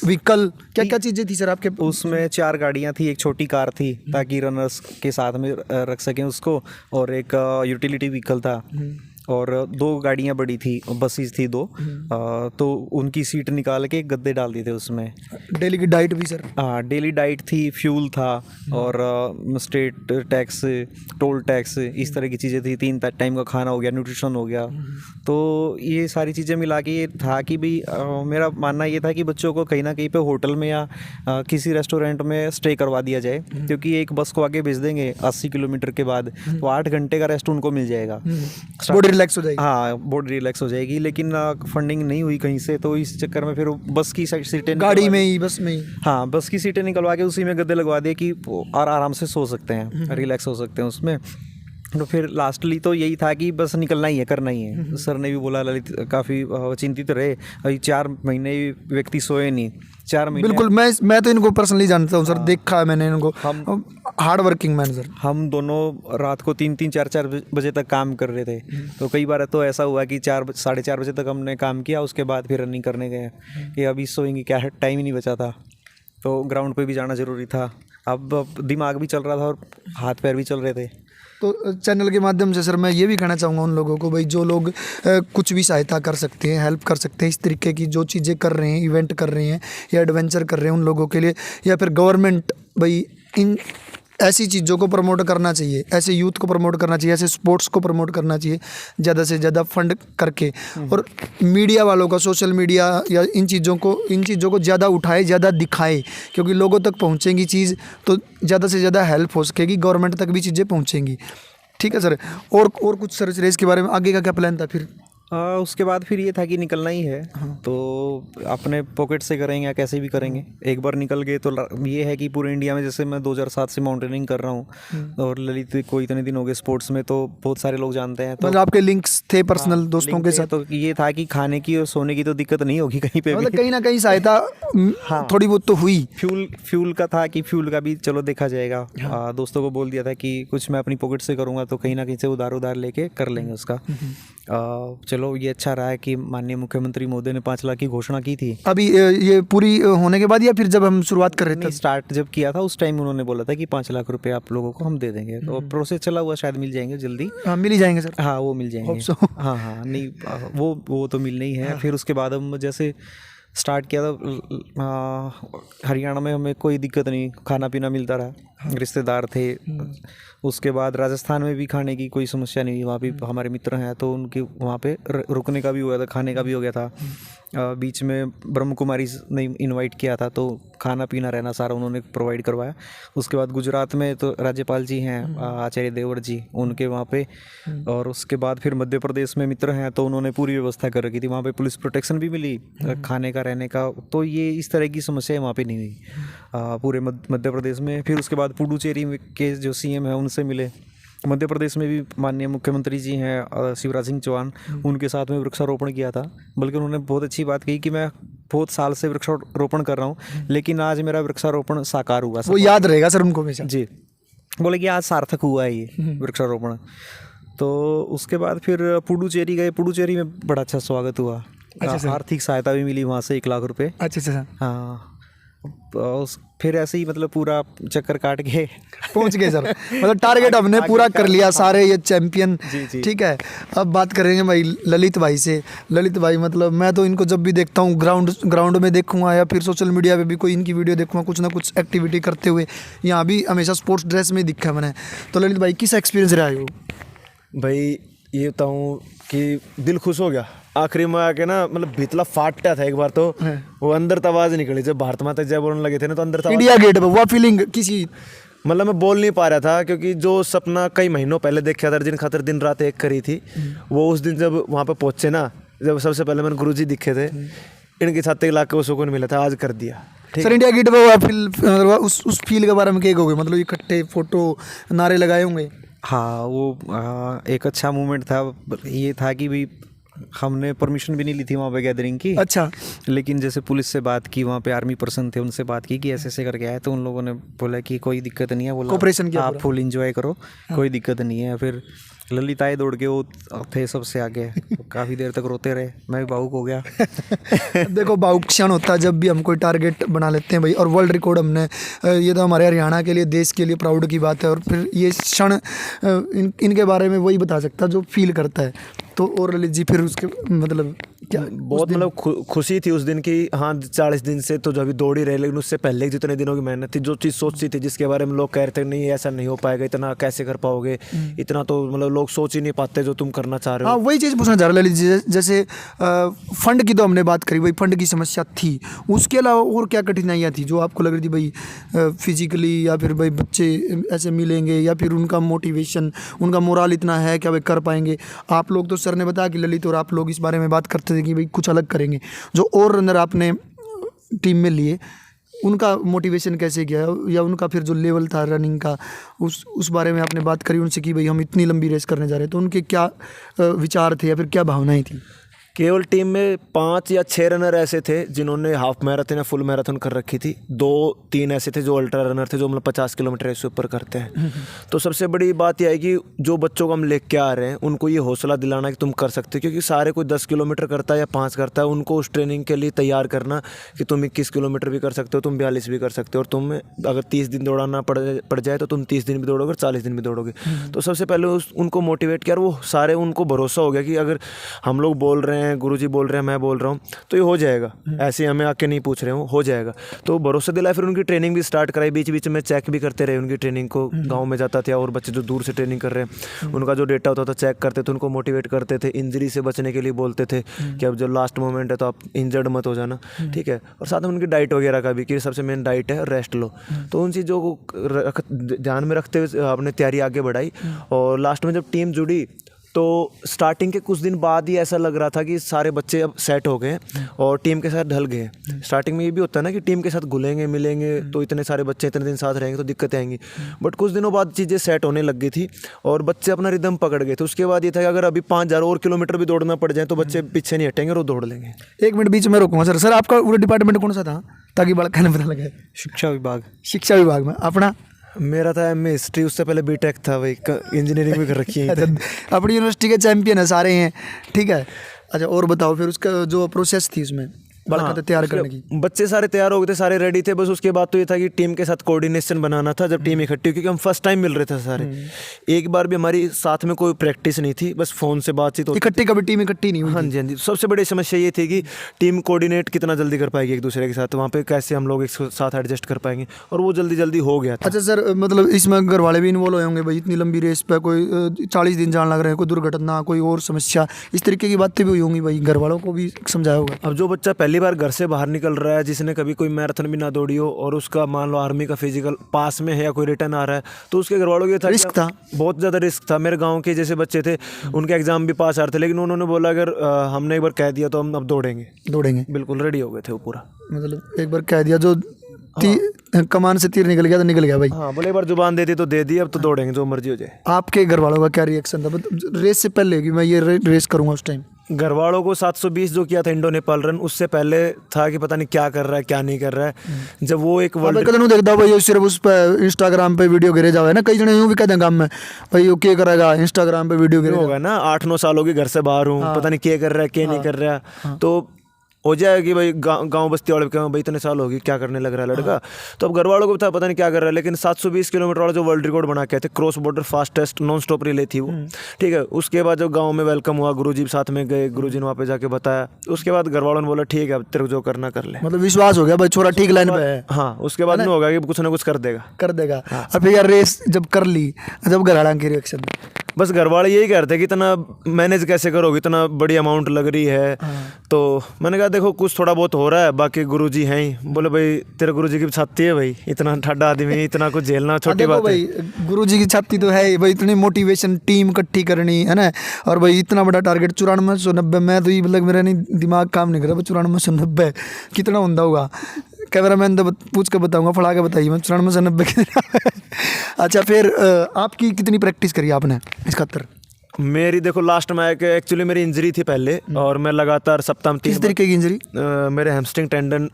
व्हीकल, क्या क्या चीज़ें थी सर आपके उसमें? 4 गाड़ियाँ थी, एक छोटी कार थी ताकि रनर्स के साथ में रख सकें उसको, और एक यूटिलिटी व्हीकल था, और 2 गाड़ियाँ बड़ी थी, बसेस थी 2। तो उनकी सीट निकाल के गद्दे डाल दिए थे उसमें। डेली की डाइट भी सर? हाँ, डेली डाइट थी, फ्यूल था, और स्टेट टैक्स, टोल टैक्स, इस तरह की चीज़ें थी। 3 टाइम का खाना हो गया, न्यूट्रिशन हो गया। तो ये सारी चीज़ें मिला के ये था कि भाई मेरा मानना ये था कि बच्चों को कहीं ना कहीं पे होटल में या किसी रेस्टोरेंट में स्टे करवा दिया जाए, क्योंकि एक बस को आगे भेज देंगे 80 किलोमीटर के बाद, तो 8 घंटे का रेस्ट उनको मिल जाएगा, बॉडी रिलैक्स हो जाएगी। हाँ, बॉडी रिलैक्स हो जाएगी। लेकिन फंडिंग नहीं हुई कहीं से, तो इस चक्कर में फिर बस की सीटें, गाड़ी में ही, बस में ही, हाँ, बस की सीटें निकलवा के उसी में गद्दे लगवा दिए कि और आराम से सो सकते हैं, रिलैक्स हो सकते हैं उसमें। तो फिर लास्टली तो यही था कि बस निकलना ही है, करना ही है। सर ने भी बोला, ललित काफ़ी चिंतित रहे, अभी 4 महीने व्यक्ति सोए नहीं, 4 महीने। बिल्कुल, मैं तो इनको पर्सनली जानता हूँ सर, देखा है मैंने इनको, हम हार्ड वर्किंग मैन सर। हम दोनों रात को 3-3, 4-4 बजे तक काम कर रहे थे। तो कई बार तो ऐसा हुआ कि 4, 4:30 बजे तक हमने काम किया, उसके बाद फिर रनिंग करने गए कि अभी सोएंगे क्या, टाइम ही नहीं बचा था। तो ग्राउंड पे भी जाना ज़रूरी था। अब दिमाग भी चल रहा था और हाथ पैर भी चल रहे थे। तो चैनल के माध्यम से सर मैं ये भी कहना चाहूँगा उन लोगों को, भाई जो लोग कुछ भी सहायता कर सकते हैं, हेल्प कर सकते हैं, इस तरीके की जो चीज़ें कर रहे हैं, इवेंट कर रहे हैं या एडवेंचर कर रहे हैं, उन लोगों के लिए, या फिर गवर्नमेंट भाई इन ऐसी चीज़ों को प्रमोट करना चाहिए, ऐसे यूथ को प्रमोट करना चाहिए, ऐसे स्पोर्ट्स को प्रमोट करना चाहिए ज़्यादा से ज़्यादा फंड करके। और मीडिया वालों का, सोशल मीडिया या इन चीज़ों को ज़्यादा उठाए, ज़्यादा दिखाए, क्योंकि लोगों तक पहुँचेंगी चीज़ तो ज़्यादा से ज़्यादा हेल्प हो सकेगी, गवर्नमेंट तक भी चीज़ें पहुँचेंगी। ठीक है सर। और कुछ सर रेस के बारे में आगे का क्या प्लान था फिर? उसके बाद फिर ये था कि निकलना ही है। तो अपने पॉकेट से करेंगे या कैसे भी करेंगे, एक बार निकल गए तो ये है कि पूरे इंडिया में, जैसे मैं 2007 से माउंटेनिंग कर रहा हूँ, और ललित को इतने दिन हो गए स्पोर्ट्स में, तो बहुत सारे लोग जानते हैं। तो मतलब आपके लिंक्स थे पर्सनल दोस्तों के साथ? तो ये था कि खाने की और सोने की तो दिक्कत नहीं होगी कहीं पे, मतलब कहीं ना कहीं सहायता थोड़ी बहुत तो हुई। फ्यूल का था कि फ्यूल का भी चलो देखा जाएगा। दोस्तों को बोल दिया था कि कुछ मैं अपनी पॉकेट से करूँगा, तो कहीं ना कहीं से उधार लेके कर लेंगे उसका। चलो ये अच्छा रहा है कि माननीय मुख्यमंत्री महोदय ने 5 लाख की घोषणा की थी। अभी ये पूरी होने के बाद या फिर जब हम शुरुआत कर रहे थे? स्टार्ट जब किया था उस टाइम उन्होंने बोला था कि 5 लाख रुपए आप लोगों को हम दे देंगे। तो प्रोसेस चला हुआ, शायद मिल जाएंगे जल्दी। हाँ, मिल ही जाएंगे सर। हाँ, वो मिल जाएंगे। हाँ, नहीं वो तो मिलने ही है। फिर उसके बाद हम जैसे स्टार्ट किया था, हरियाणा में हमें कोई दिक्कत नहीं, खाना पीना मिलता रहा। रिश्तेदार थे। उसके बाद राजस्थान में भी खाने की कोई समस्या नहीं हुई, वहाँ भी हमारे मित्र हैं तो उनके वहाँ पे रुकने का भी हो गया था, खाने का भी हो गया था। बीच में ब्रह्म कुमारी ने इनवाइट किया था तो खाना पीना रहना सारा उन्होंने प्रोवाइड करवाया। उसके बाद गुजरात में तो राज्यपाल जी हैं आचार्य देवव्रत जी, उनके वहाँ पे। और उसके बाद फिर मध्य प्रदेश में मित्र हैं तो उन्होंने पूरी व्यवस्था कर रखी थी, वहाँ पे पुलिस प्रोटेक्शन भी मिली, खाने का रहने का, तो ये इस तरह की समस्याएं वहाँ पे नहीं हुई पूरे मध्य प्रदेश में। फिर उसके बाद पुडुचेरी के जो सीएम हैं उनसे मिले। मध्य प्रदेश में भी माननीय मुख्यमंत्री जी हैं शिवराज सिंह चौहान, उनके साथ में वृक्षारोपण किया था। बल्कि उन्होंने बहुत अच्छी बात कही कि मैं बहुत साल से वृक्षारोपण कर रहा हूँ लेकिन आज मेरा वृक्षारोपण साकार हुआ। वो याद रहेगा सर उनको हमेशा। जी, बोले कि आज सार्थक हुआ है ये वृक्षारोपण। तो उसके बाद फिर पुडुचेरी गए, पुडुचेरी में बड़ा अच्छा स्वागत हुआ। आर्थिक सहायता भी मिली वहाँ से 1 लाख रुपए। अच्छा। हाँ, फिर ऐसे ही मतलब पूरा चक्कर काट के पहुंच गए सर, मतलब टारगेट हमने पूरा कर लिया सारे ये चैंपियन। जी। ठीक है, अब बात करेंगे भाई ललित भाई से। ललित भाई मतलब मैं तो इनको जब भी देखता हूँ ग्राउंड में देखूंगा या फिर सोशल मीडिया पे भी कोई इनकी वीडियो देखूंगा कुछ ना कुछ एक्टिविटी करते हुए, यहाँ भी हमेशा स्पोर्ट्स ड्रेस में दिखा मैंने। तो ललित भाई किस एक्सपीरियंस रहा है वो? भाई ये बताऊँ कि दिल खुश हो गया आखिरी में आके ना, मतलब भीतला फाटा था एक बार तो वो अंदर तो आवाज निकली जब भारत माता जय बोलने लगे थे ना, तो अंदर तो इंडिया गेट पे वो फीलिंग किसी मतलब मैं बोल नहीं पा रहा था, क्योंकि जो सपना कई महीनों पहले देखा था, जिन खातर दिन रात एक करी थी, वो उस दिन जब वहाँ पे पहुंचे ना, जब सबसे पहले मैंने गुरुजी दिखे थे, इनके साथ 1 लाख को सुकून मिला था, आज कर दिया। सर इंडिया गेट पे वो उस फील के बारे में क्या कहोगे? मतलब इकट्ठे फोटो नारे लगाए होंगे। हाँ, वो एक अच्छा मूवमेंट था। ये था कि भाई हमने परमिशन भी नहीं ली थी वहाँ पे गैदरिंग की। अच्छा। लेकिन जैसे पुलिस से बात की, वहाँ पे आर्मी पर्सन थे, उनसे बात की कि ऐसे ऐसे करके आए, तो उन लोगों ने बोला कि कोई दिक्कत नहीं है, बोला कोऑपरेशन किया आप फुल एंजॉय करो, कोई दिक्कत नहीं है। फिर ललित आए दौड़ के, वो थे सबसे आगे, काफ़ी देर तक रोते रहे, मैं भी भावुक हो गया। देखो भावुक क्षण होता है जब भी हम कोई टारगेट बना लेते हैं भाई, और वर्ल्ड रिकॉर्ड हमने, ये तो हमारे हरियाणा के लिए, देश के लिए प्राउड की बात है। और फिर ये क्षण इनके बारे में वही बता सकता है जो फील करता है। तो और ललित जी फिर उसके मतलब क्या बहुत मतलब खुशी थी उस दिन की। हाँ 40 दिन से तो जो अभी दौड़ ही रहे, लेकिन उससे पहले जितने दिनों की मेहनत थी, जो चीज़ सोचती थी, जिसके बारे में लोग कह रहे थे नहीं ऐसा नहीं हो पाएगा, इतना कैसे कर पाओगे, इतना तो मतलब लोग सोच ही नहीं पाते जो तुम करना चाह रहे हो। हाँ वही चीज़ पूछना चाह रहा ललित जी, जैसे फंड की तो हमने बात करी, भाई फंड की समस्या थी, उसके अलावा और क्या कठिनाइयाँ थी जो आपको लग रही थी भाई फिजिकली, या फिर भाई बच्चे ऐसे मिलेंगे, या फिर उनका मोटिवेशन, उनका मोराल इतना है क्या भाई कर पाएंगे? आप लोग तो सर ने बताया कि ललित और आप लोग इस बारे में बात करते थे कि भाई कुछ अलग करेंगे, जो और रनर आपने टीम में लिए उनका मोटिवेशन कैसे किया, या उनका फिर जो लेवल था रनिंग का उस बारे में आपने बात करी उनसे कि भाई हम इतनी लंबी रेस करने जा रहे हैं, तो उनके क्या विचार थे या फिर क्या भावनाएं थी? केवल टीम में 5 या 6 रनर ऐसे थे जिन्होंने हाफ मैराथन या फुल मैराथन कर रखी थी, 2-3 ऐसे थे जो अल्ट्रा रनर थे, जो मतलब 50 किलोमीटर ऐसे ऊपर करते हैं। तो सबसे बड़ी बात यह है कि जो बच्चों को हम लेके आ रहे हैं उनको ये हौसला दिलाना कि तुम कर सकते हो, क्योंकि सारे कोई 10 किलोमीटर करता है या 5 करता है, उनको उस ट्रेनिंग के लिए तैयार करना कि तुम 21 किलोमीटर भी कर सकते हो, तुम 42 भी कर सकते हो, और तुम अगर 30 दिन दौड़ाना पड़ जाए तो तुम 30 दिन भी दौड़ोगे, 40 दिन भी दौड़ोगे। तो सबसे पहले उनको मोटिवेट किया, और वो सारे उनको भरोसा हो गया कि अगर हम लोग बोल रहे हैं, गुरुजी बोल रहे हैं, मैं बोल रहा हूँ, तो ये हो जाएगा, ऐसे हमें आके नहीं पूछ रहे हो जाएगा। तो भरोसा दिलाया, फिर उनकी ट्रेनिंग भी स्टार्ट कराई, बीच बीच में चेक भी करते रहे उनकी ट्रेनिंग को, गांव में जाता था और बच्चे जो दूर से ट्रेनिंग कर रहे हैं उनका जो डेटा होता था चेक करते थे, उनको मोटिवेट करते थे, इंजरी से बचने के लिए बोलते थे कि अब जो लास्ट मोमेंट है तो आप इंजर्ड मत हो जाना, ठीक है। और साथ में उनकी डाइट वगैरह का भी, कि सबसे मेन डाइट है, रेस्ट लो। तो उन चीज़ों को ध्यान में रखते हुए आपने तैयारी आगे बढ़ाई। और लास्ट में जब टीम जुड़ी तो स्टार्टिंग के कुछ दिन बाद ही ऐसा लग रहा था कि सारे बच्चे अब सेट हो गए और टीम के साथ ढल गए। स्टार्टिंग में ये भी होता है ना कि टीम के साथ घुलेंगे मिलेंगे तो इतने सारे बच्चे इतने दिन साथ रहेंगे तो दिक्कतें आएंगी, बट कुछ दिनों बाद चीज़ें सेट होने लग गई थी और बच्चे अपना रिदम पकड़ गए थे। उसके बाद ये था कि अगर अभी 5000 और किलोमीटर भी दौड़ना पड़ जाए तो बच्चे पीछे नहीं हटेंगे और वो दौड़ लेंगे। 1 मिनट बीच में रोकूंगा सर, आपका पूरा डिपार्टमेंट कौन सा था ताकि बड़ा कहने पता लगे? शिक्षा विभाग। शिक्षा विभाग में अपना मेरा था एमए हिस्ट्री, उससे पहले बीटेक था, भाई इंजीनियरिंग भी कर रखी है। अपनी यूनिवर्सिटी के चैंपियन है सारे हैं, ठीक है। अच्छा और बताओ फिर उसका जो प्रोसेस थी उसमें बड़ा तैयार करने की? बच्चे सारे तैयार हो गए थे, सारे रेडी थे, बस उसके बाद तो ये था कि टीम के साथ कोऑर्डिनेशन बनाना था जब टीम इकट्ठी, क्योंकि हम फर्स्ट टाइम मिल रहे थे सारे। एक बार भी हमारी साथ में कोई प्रैक्टिस नहीं थी, बस फोन से बातचीत होती इकट्ठी कभी टीम इकट्ठी नहीं हुई? हाँ जी, हाँ जी। सबसे बड़ी समस्या ये थी कि टीम कोऑर्डिनेट कितना जल्दी कर पाएगी एक दूसरे के साथ, वहाँ पे कैसे हम लोग एक साथ एडजस्ट कर पाएंगे, और वो जल्दी जल्दी हो गया था। अच्छा सर, मतलब इसमें घर वाले भी इन्वॉल्व हुए होंगे भाई, इतनी लंबी रेस पे कोई 40 दिन जान लग रहे हैं, कोई दुर्घटना, कोई और समस्या, इस तरीके की बातें भी हुई होंगी भाई, घर वालों को भी समझाया होगा? अब जो बच्चा पहली बार घर से बाहर निकल रहा है, जिसने कभी कोई मैराथन भी ना दौड़ी हो, और उसका मान लो आर्मी का फिजिकल पास में है या कोई रिटर्न आ रहा है, तो उसके घर वालों को रिस्क था, बहुत ज़्यादा रिस्क था। मेरे गाँव के जैसे बच्चे थे, उनके एग्जाम भी पास आ रहे थे, लेकिन उन्होंने बोला अगर हमने एक बार कह दिया तो हम अब दौड़ेंगे। बिल्कुल रेडी हो गए थे वो पूरा। मतलब एक बार कह दिया, जो कमान से तीर निकल गया तो निकल गया भाई। हाँ, बोले एक बार जुबान दे दी तो दे दी, अब तो दौड़ेंगे जो मर्जी हो जाए। आपके घर वालों का क्या रिएक्शन था रेस से पहले कि मैं ये रेस करूंगा? उस टाइम घर वालों को 720 जो किया था इंडो नेपाल रन, उससे पहले था कि पता नहीं क्या कर रहा है क्या नहीं कर रहा है। जब वो एक वर्ल्ड कदम देखता भाई, सिर्फ उस पर इंस्टाग्राम पे वीडियो गिरे जावे ना, कई जने यूं भी कहते हैं गांव में भाई वो क्या करेगा, इंस्टाग्राम पे वीडियो गिरे होगा ना, 8-9 साल हो गए घर से बाहर हूँ, पता नहीं क्या कर रहा है क्या नहीं कर रहा, तो हो जाएगा कि भाई गांव बस्ती वाले कहें भाई इतने साल हो गए क्या करने लग रहा है लड़का। तो अब घर वालों को पता नहीं क्या कर रहा है, लेकिन 720 किलोमीटर वाला जो वर्ल्ड रिकॉर्ड बना के थे, cross border fastest non stop relay थी वो, ठीक है। उसके बाद जब गांव में वेलकम हुआ, गुरुजी साथ में गए, गुरुजी ने वहाँ पे जाके बताया, उसके बाद घर वालों ने बोला ठीक है अब तेरे को जो करना कर ले, मतलब विश्वास हो गया भाई छोरा ठीक लाइन पे है। हाँ, उसके बाद में होगा कि कुछ ना कुछ कर देगा। अब यार रेस जब कर ली, जब घर वालों की रिएक्शन? बस घर वाले यही कहते कि इतना मैनेज कैसे करोगे, इतना बड़ी अमाउंट लग रही है। तो मैंने कहा देखो कुछ थोड़ा बहुत हो रहा है, बाकी गुरुजी हैं ही। बोले भाई तेरे गुरुजी की छाती है भाई, इतना ठंडा आदमी, इतना कुछ झेलना छोटी बात है। गुरुजी की छाती तो है भाई, इतनी मोटिवेशन टीम इकट्ठी करनी है ना, और भाई इतना बड़ा टारगेट 9490, मैं तो ये मतलब मेरा नहीं दिमाग काम नहीं कर रहा, 9490 कितना होता होगा, कैमरा मैन तो पूछ के बताऊंगा, फड़ा के बताइए, मैं 9490 कितना। अच्छा फिर आपकी कितनी प्रैक्टिस करी आपने इस खातर? मेरी देखो लास्ट में आया एक्चुअली मेरी इंजरी थी पहले, और मैं लगातार सप्ताह में 3 किस तरीके की इंजरी? मेरे हैमस्ट्रिंग टेंडन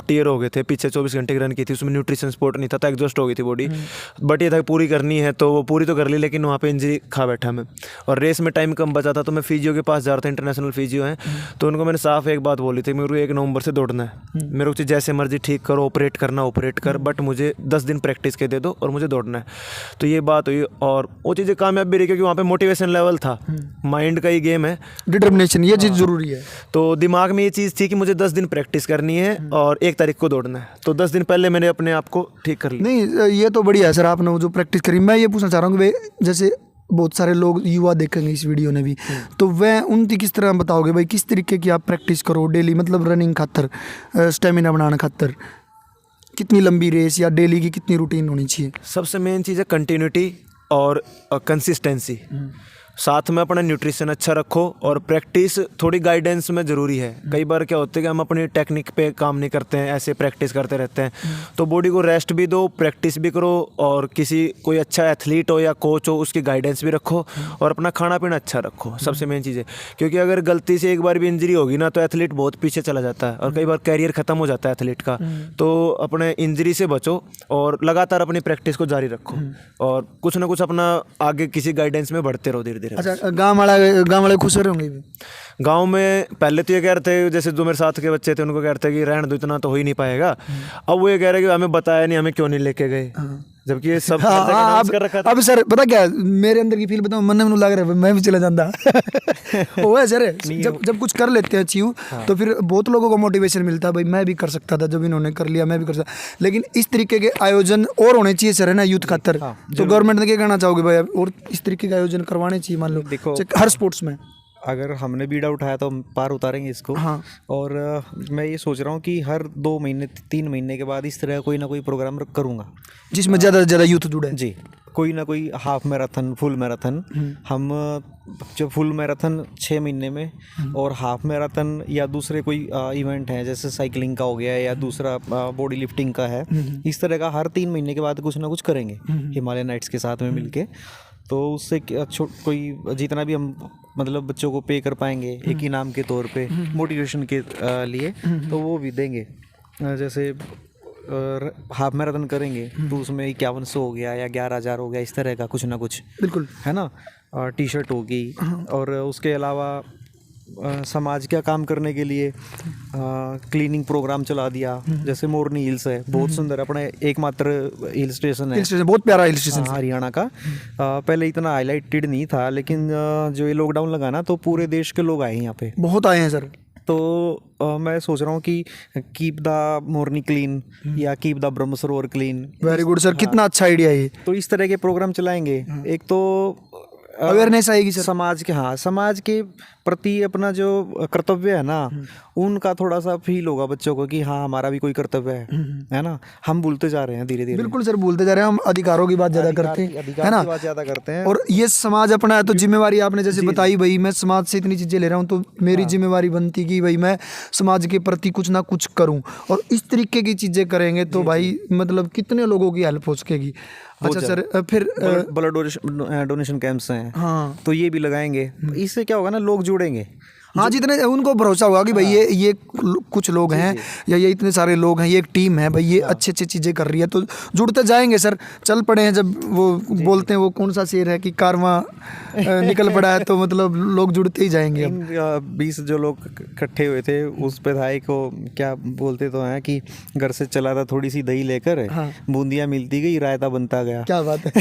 टीयर हो गए थे, पीछे 24 घंटे की रन की थी, उसमें न्यूट्रिशन सपोर्ट नहीं था, तो एग्जॉस्ट हो गई थी बॉडी। बट ये था कि पूरी करनी है तो वो पूरी तो कर ली, लेकिन वहाँ पे इंजरी खा बैठा मैं, और रेस में टाइम कम बचा था, तो मैं फिजियो के पास जा रहा था, इंटरनेशनल फिजियो हैं, तो उनको मैंने साफ एक बात बोली थी, मेरे को 1 नवंबर से दौड़ना है, मेरे को जैसे मर्जी ठीक करो, ऑपरेट करना ऑपरेट कर, बट मुझे 10 दिन प्रैक्टिस के दे दो और मुझे दौड़ना है। तो ये बात हुई, और वो चीज़ें कामयाब भी रही, क्योंकि वहाँ पे मोटिवेशन लेवल था, माइंड का ही गेम है, डिटर्मिनेशन, ये चीज़ जरूरी है। तो दिमाग में ये चीज़ थी कि मुझे 10 दिन प्रैक्टिस करनी है और 1 तारीख को दौड़ना है, तो 10 दिन पहले मैंने अपने आप को ठीक कर लिया। नहीं ये तो बढ़िया है सर, आपने वो जो प्रैक्टिस करी। मैं ये पूछना चाह रहा हूँ कि भाई जैसे बहुत सारे लोग युवा देखेंगे इस वीडियो ने भी, तो वह उनकी किस तरह बताओगे भाई, किस तरीके की आप प्रैक्टिस करो डेली, मतलब रनिंग खातर, स्टेमिना बनाने खातर, कितनी लंबी रेस या डेली की कितनी रूटीन होनी चाहिए? सबसे मेन चीज़ है कंटिन्यूटी और कंसिस्टेंसी, साथ में अपना न्यूट्रिशन अच्छा रखो, और प्रैक्टिस थोड़ी गाइडेंस में ज़रूरी है। कई बार क्या होता है कि हम अपनी टेक्निक पे काम नहीं करते हैं, ऐसे प्रैक्टिस करते रहते हैं, तो बॉडी को रेस्ट भी दो, प्रैक्टिस भी करो, और कोई अच्छा एथलीट हो या कोच हो उसकी गाइडेंस भी रखो, और अपना खाना पीना अच्छा रखो, सबसे मेन चीज़ है। क्योंकि अगर गलती से एक बार भी इंजरी होगी ना, तो एथलीट बहुत पीछे चला जाता है, और कई बार कैरियर ख़त्म हो जाता है एथलीट का। तो अपने इंजरी से बचो और लगातार अपनी प्रैक्टिस को जारी रखो, और कुछ ना कुछ अपना आगे किसी गाइडेंस में बढ़ते रहो धीरे धीरे। अच्छा, गांव वाले खुश हो रहे होंगे? गांव में पहले तो ये कह रहे थे, जैसे जो मेरे साथ के बच्चे थे उनको कह रहे थे कि रहने दो, इतना तो हो ही नहीं पाएगा। अब वो ये कह रहे कि हमें बताया नहीं, हमें क्यों नहीं लेके गए, जबकि ये सब कर रखा था। अब सर पता क्या मेरे अंदर की फील बताऊं, मन में लग रहा है मैं भी चला जाता। वो है सर, जब कुछ कर लेते हैं अचीव, तो फिर बहुत लोगों को मोटिवेशन मिलता है, भाई मैं भी कर सकता था, जब इन्होंने कर लिया मैं भी कर सकता। लेकिन इस तरीके के आयोजन और होने चाहिए सर, है ना, यूथ खातर। तो गवर्नमेंट ने क्या कहना चाहोगे भाई, और इस तरीके के आयोजन करवाने चाहिए, मान लो देखो हर स्पोर्ट्स में। अगर हमने बीड़ा उठाया तो हम पार उतारेंगे इसको। हाँ। और मैं ये सोच रहा हूँ कि हर 2 महीने 3 महीने के बाद इस तरह कोई ना कोई प्रोग्राम करूँगा, जिसमें ज़्यादा से ज़्यादा यूथ जुड़े। जी, कोई ना कोई हाफ मैराथन, फुल मैराथन। हम जो फुल मैराथन 6 महीने में, और हाफ मैराथन या दूसरे कोई इवेंट है जैसे साइकिलिंग का हो गया, या दूसरा बॉडी लिफ्टिंग का है, इस तरह का हर 3 महीने के बाद कुछ ना कुछ करेंगे हिमालय नाइट्स के साथ में मिलके। तो उससे कोई जितना भी हम मतलब बच्चों को पे कर पाएंगे एक इनाम के तौर पे, मोटिवेशन के लिए, तो वो भी देंगे। जैसे हाफ मैराथन करेंगे तो उसमें 5100 हो गया या 11,000 हो गया, इस तरह का कुछ ना कुछ, बिल्कुल, है ना। टी शर्ट होगी, और उसके अलावा समाज का काम करने के लिए क्लीनिंग प्रोग्राम चला दिया। जैसे मोरनी हिल्स है, बहुत सुंदर अपने एकमात्र हिल स्टेशन है, हिल स्टेशन बहुत प्यारा हिल स्टेशन। हरियाणा का। पहले इतना हाईलाइटेड नहीं था, लेकिन जो ये लॉकडाउन लगा ना, तो पूरे देश के लोग आए यहाँ पे, बहुत आए हैं सर। तो मैं सोच रहा हूँ कि कीप द मोरनी क्लीन या keep the Brahma Sarovar clean. Very good sir, कितना अच्छा आइडिया है ये। तो इस तरह के प्रोग्राम चलाएंगे। एक तो अवेयरनेस आएगी सर समाज के, हाँ, समाज के प्रति अपना जो कर्तव्य है ना, उनका थोड़ा सा फील होगा बच्चों को कि हाँ हमारा भी कोई कर्तव्य है ना। हम भूलते जा रहे हैं धीरे धीरे। बिल्कुल सर, भूलते जा रहे हैं हम, अधिकारों की बात ज्यादा करते हैं, है ना, बात ज्यादा करते हैं। और ये समाज अपना है तो जिम्मेवारी आपने जैसे बताई, भाई मैं समाज से इतनी चीजें ले रहा हूँ तो मेरी जिम्मेवारी बनती कि भाई मैं समाज के प्रति कुछ ना कुछ करूँ, और इस तरीके की चीजें करेंगे तो भाई मतलब कितने लोगों की हेल्प हो सकेगी। अच्छा सर, फिर ब्लड डोनेशन कैंप्स हैं, हाँ, तो ये भी लगाएंगे। इससे क्या होगा ना, लोग जुड़ेंगे। हाँ, जितने उनको भरोसा होगा कि भाई ये कुछ लोग हैं या ये इतने सारे लोग हैं, ये एक टीम है भाई, ये अच्छी अच्छी चीज़ें कर रही है, तो जुड़ते जाएंगे सर। चल पड़े हैं, जब वो बोलते हैं, वो कौन सा शेर है कि कारवां निकल पड़ा है, तो मतलब लोग जुड़ते ही जाएंगे। 20 जो लोग इकट्ठे हुए थे, उस पे था एक को क्या बोलते तो हैं कि घर से चला था थोड़ी सी दही लेकर, बूंदियाँ मिलती गई, रायता बनता गया। क्या बात है।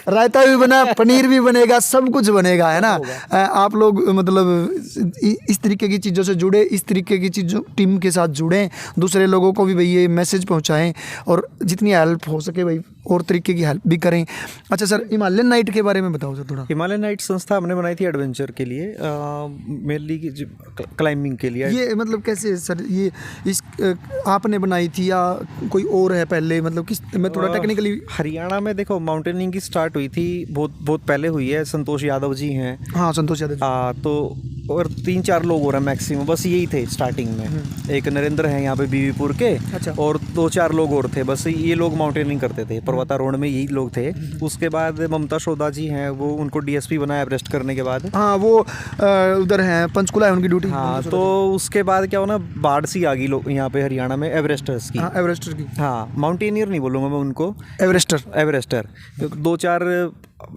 रायता भी बना, पनीर भी बनेगा, सब कुछ बनेगा, है ना। आप लोग मतलब इस तरीके की चीज़ों से जुड़े, इस तरीके की चीज़ों टीम के साथ जुड़ें, दूसरे लोगों को भी भाई ये मैसेज पहुंचाएं, और जितनी हेल्प हो सके भाई और तरीके की हेल्प भी करें। अच्छा सर, हिमालयन नाइट के बारे में बताओ सर थोड़ा। हिमालयन नाइट संस्था हमने बनाई थी एडवेंचर के लिए, मेनली क्लाइंबिंग के लिए। ये मतलब कैसे सर, ये इस आपने बनाई थी या कोई और है पहले, मतलब किस, मैं थोड़ा टेक्निकली। हरियाणा में देखो माउंटेनिंग की स्टार्ट हुई थी, बहुत पहले हुई है। संतोष यादव जी हैं, हाँ संतोष यादव जी। तो और 3-4 लोग हो रहे हैं मैक्सिमम, बस यही थे स्टार्टिंग में। एक नरेंद्र हैं यहाँ पे बीवीपुर के, अच्छा। और 2-4 लोग और थे, बस ये लोग माउंटेनिंग करते थे, पर्वतारोहण में यही लोग थे। उसके बाद ममता शोधा जी हैं, वो उनको डीएसपी बनाया एवरेस्ट करने के बाद। हाँ, वो उधर हैं, पंचकुला है उनकी ड्यूटी। हाँ, तो उसके बाद क्या हो ना, बाढ़ सी आ गई लोग यहाँ पे हरियाणा में एवरेस्टर्स की। हाँ, एवरेस्टर की। हाँ, माउंटेनियर नहीं बोलूँगा मैं उनको, एवरेस्टर। तो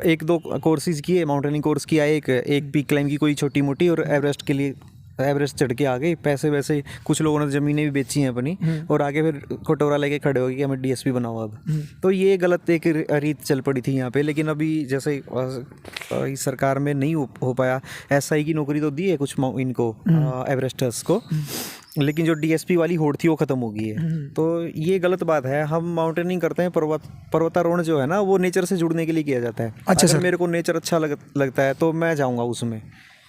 1-2 कोर्सेज किए, माउंटेनिंग कोर्स किया, एक पीक क्लाइंब की कोई छोटी मोटी, और एवरेस्ट के लिए एवरेस्ट चढ़ के आ गए। पैसे वैसे कुछ लोगों ने ज़मीनें भी बेची हैं अपनी, और आगे फिर कटोरा लेके खड़े हो गए कि हमें डीएसपी बनाओ अब। तो ये गलत एक रीत चल पड़ी थी यहाँ पे। लेकिन अभी जैसे इस सरकार में नहीं हो पाया, एसआई की नौकरी तो दी है कुछ इनको एवरेस्टर्स को, लेकिन जो डीएसपी वाली होड़ थी वो ख़त्म हो गई है। तो ये गलत बात है। हम माउंटेनिंग करते हैं, पर्वतारोहण जो है ना, वो नेचर से जुड़ने के लिए किया जाता है। अच्छा सर, मेरे को नेचर अच्छा लगता है तो मैं जाऊँगा उसमें,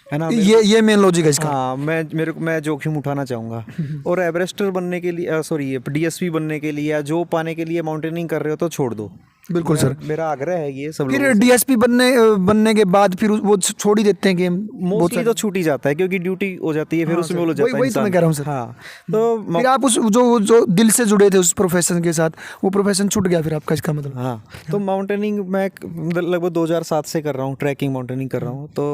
है ना। ये मेन लॉजिक है इसका। हाँ, मैं जोखिम उठाना चाहूँगा। और एवरेस्टर बनने के लिए, सॉरी, डीएसपी बनने के लिए या जो पाने के लिए माउंटेनिंग कर रहे हो तो छोड़ दो। बिल्कुल सर, मेरा आग्रह है ये सब। फिर डीएसपी बनने के बाद फिर वो छोड़ ही देते हैं कि मोस्टली तो छूट ही जाता है, क्योंकि ड्यूटी हो जाती है, फिर उसमें वो जाता है। वही तो मैं कह रहा हूँ सर। हाँ, तो फिर आप उस जो दिल से जुड़े थे उस प्रोफेशन के साथ, वो प्रोफेशन छूट गया फिर आपका, इसका मतलब। हाँ, तो माउंटेनिंग मैं लगभग 2007 से कर रहा हूँ, ट्रैकिंग माउंटेनिंग कर रहा हूँ। तो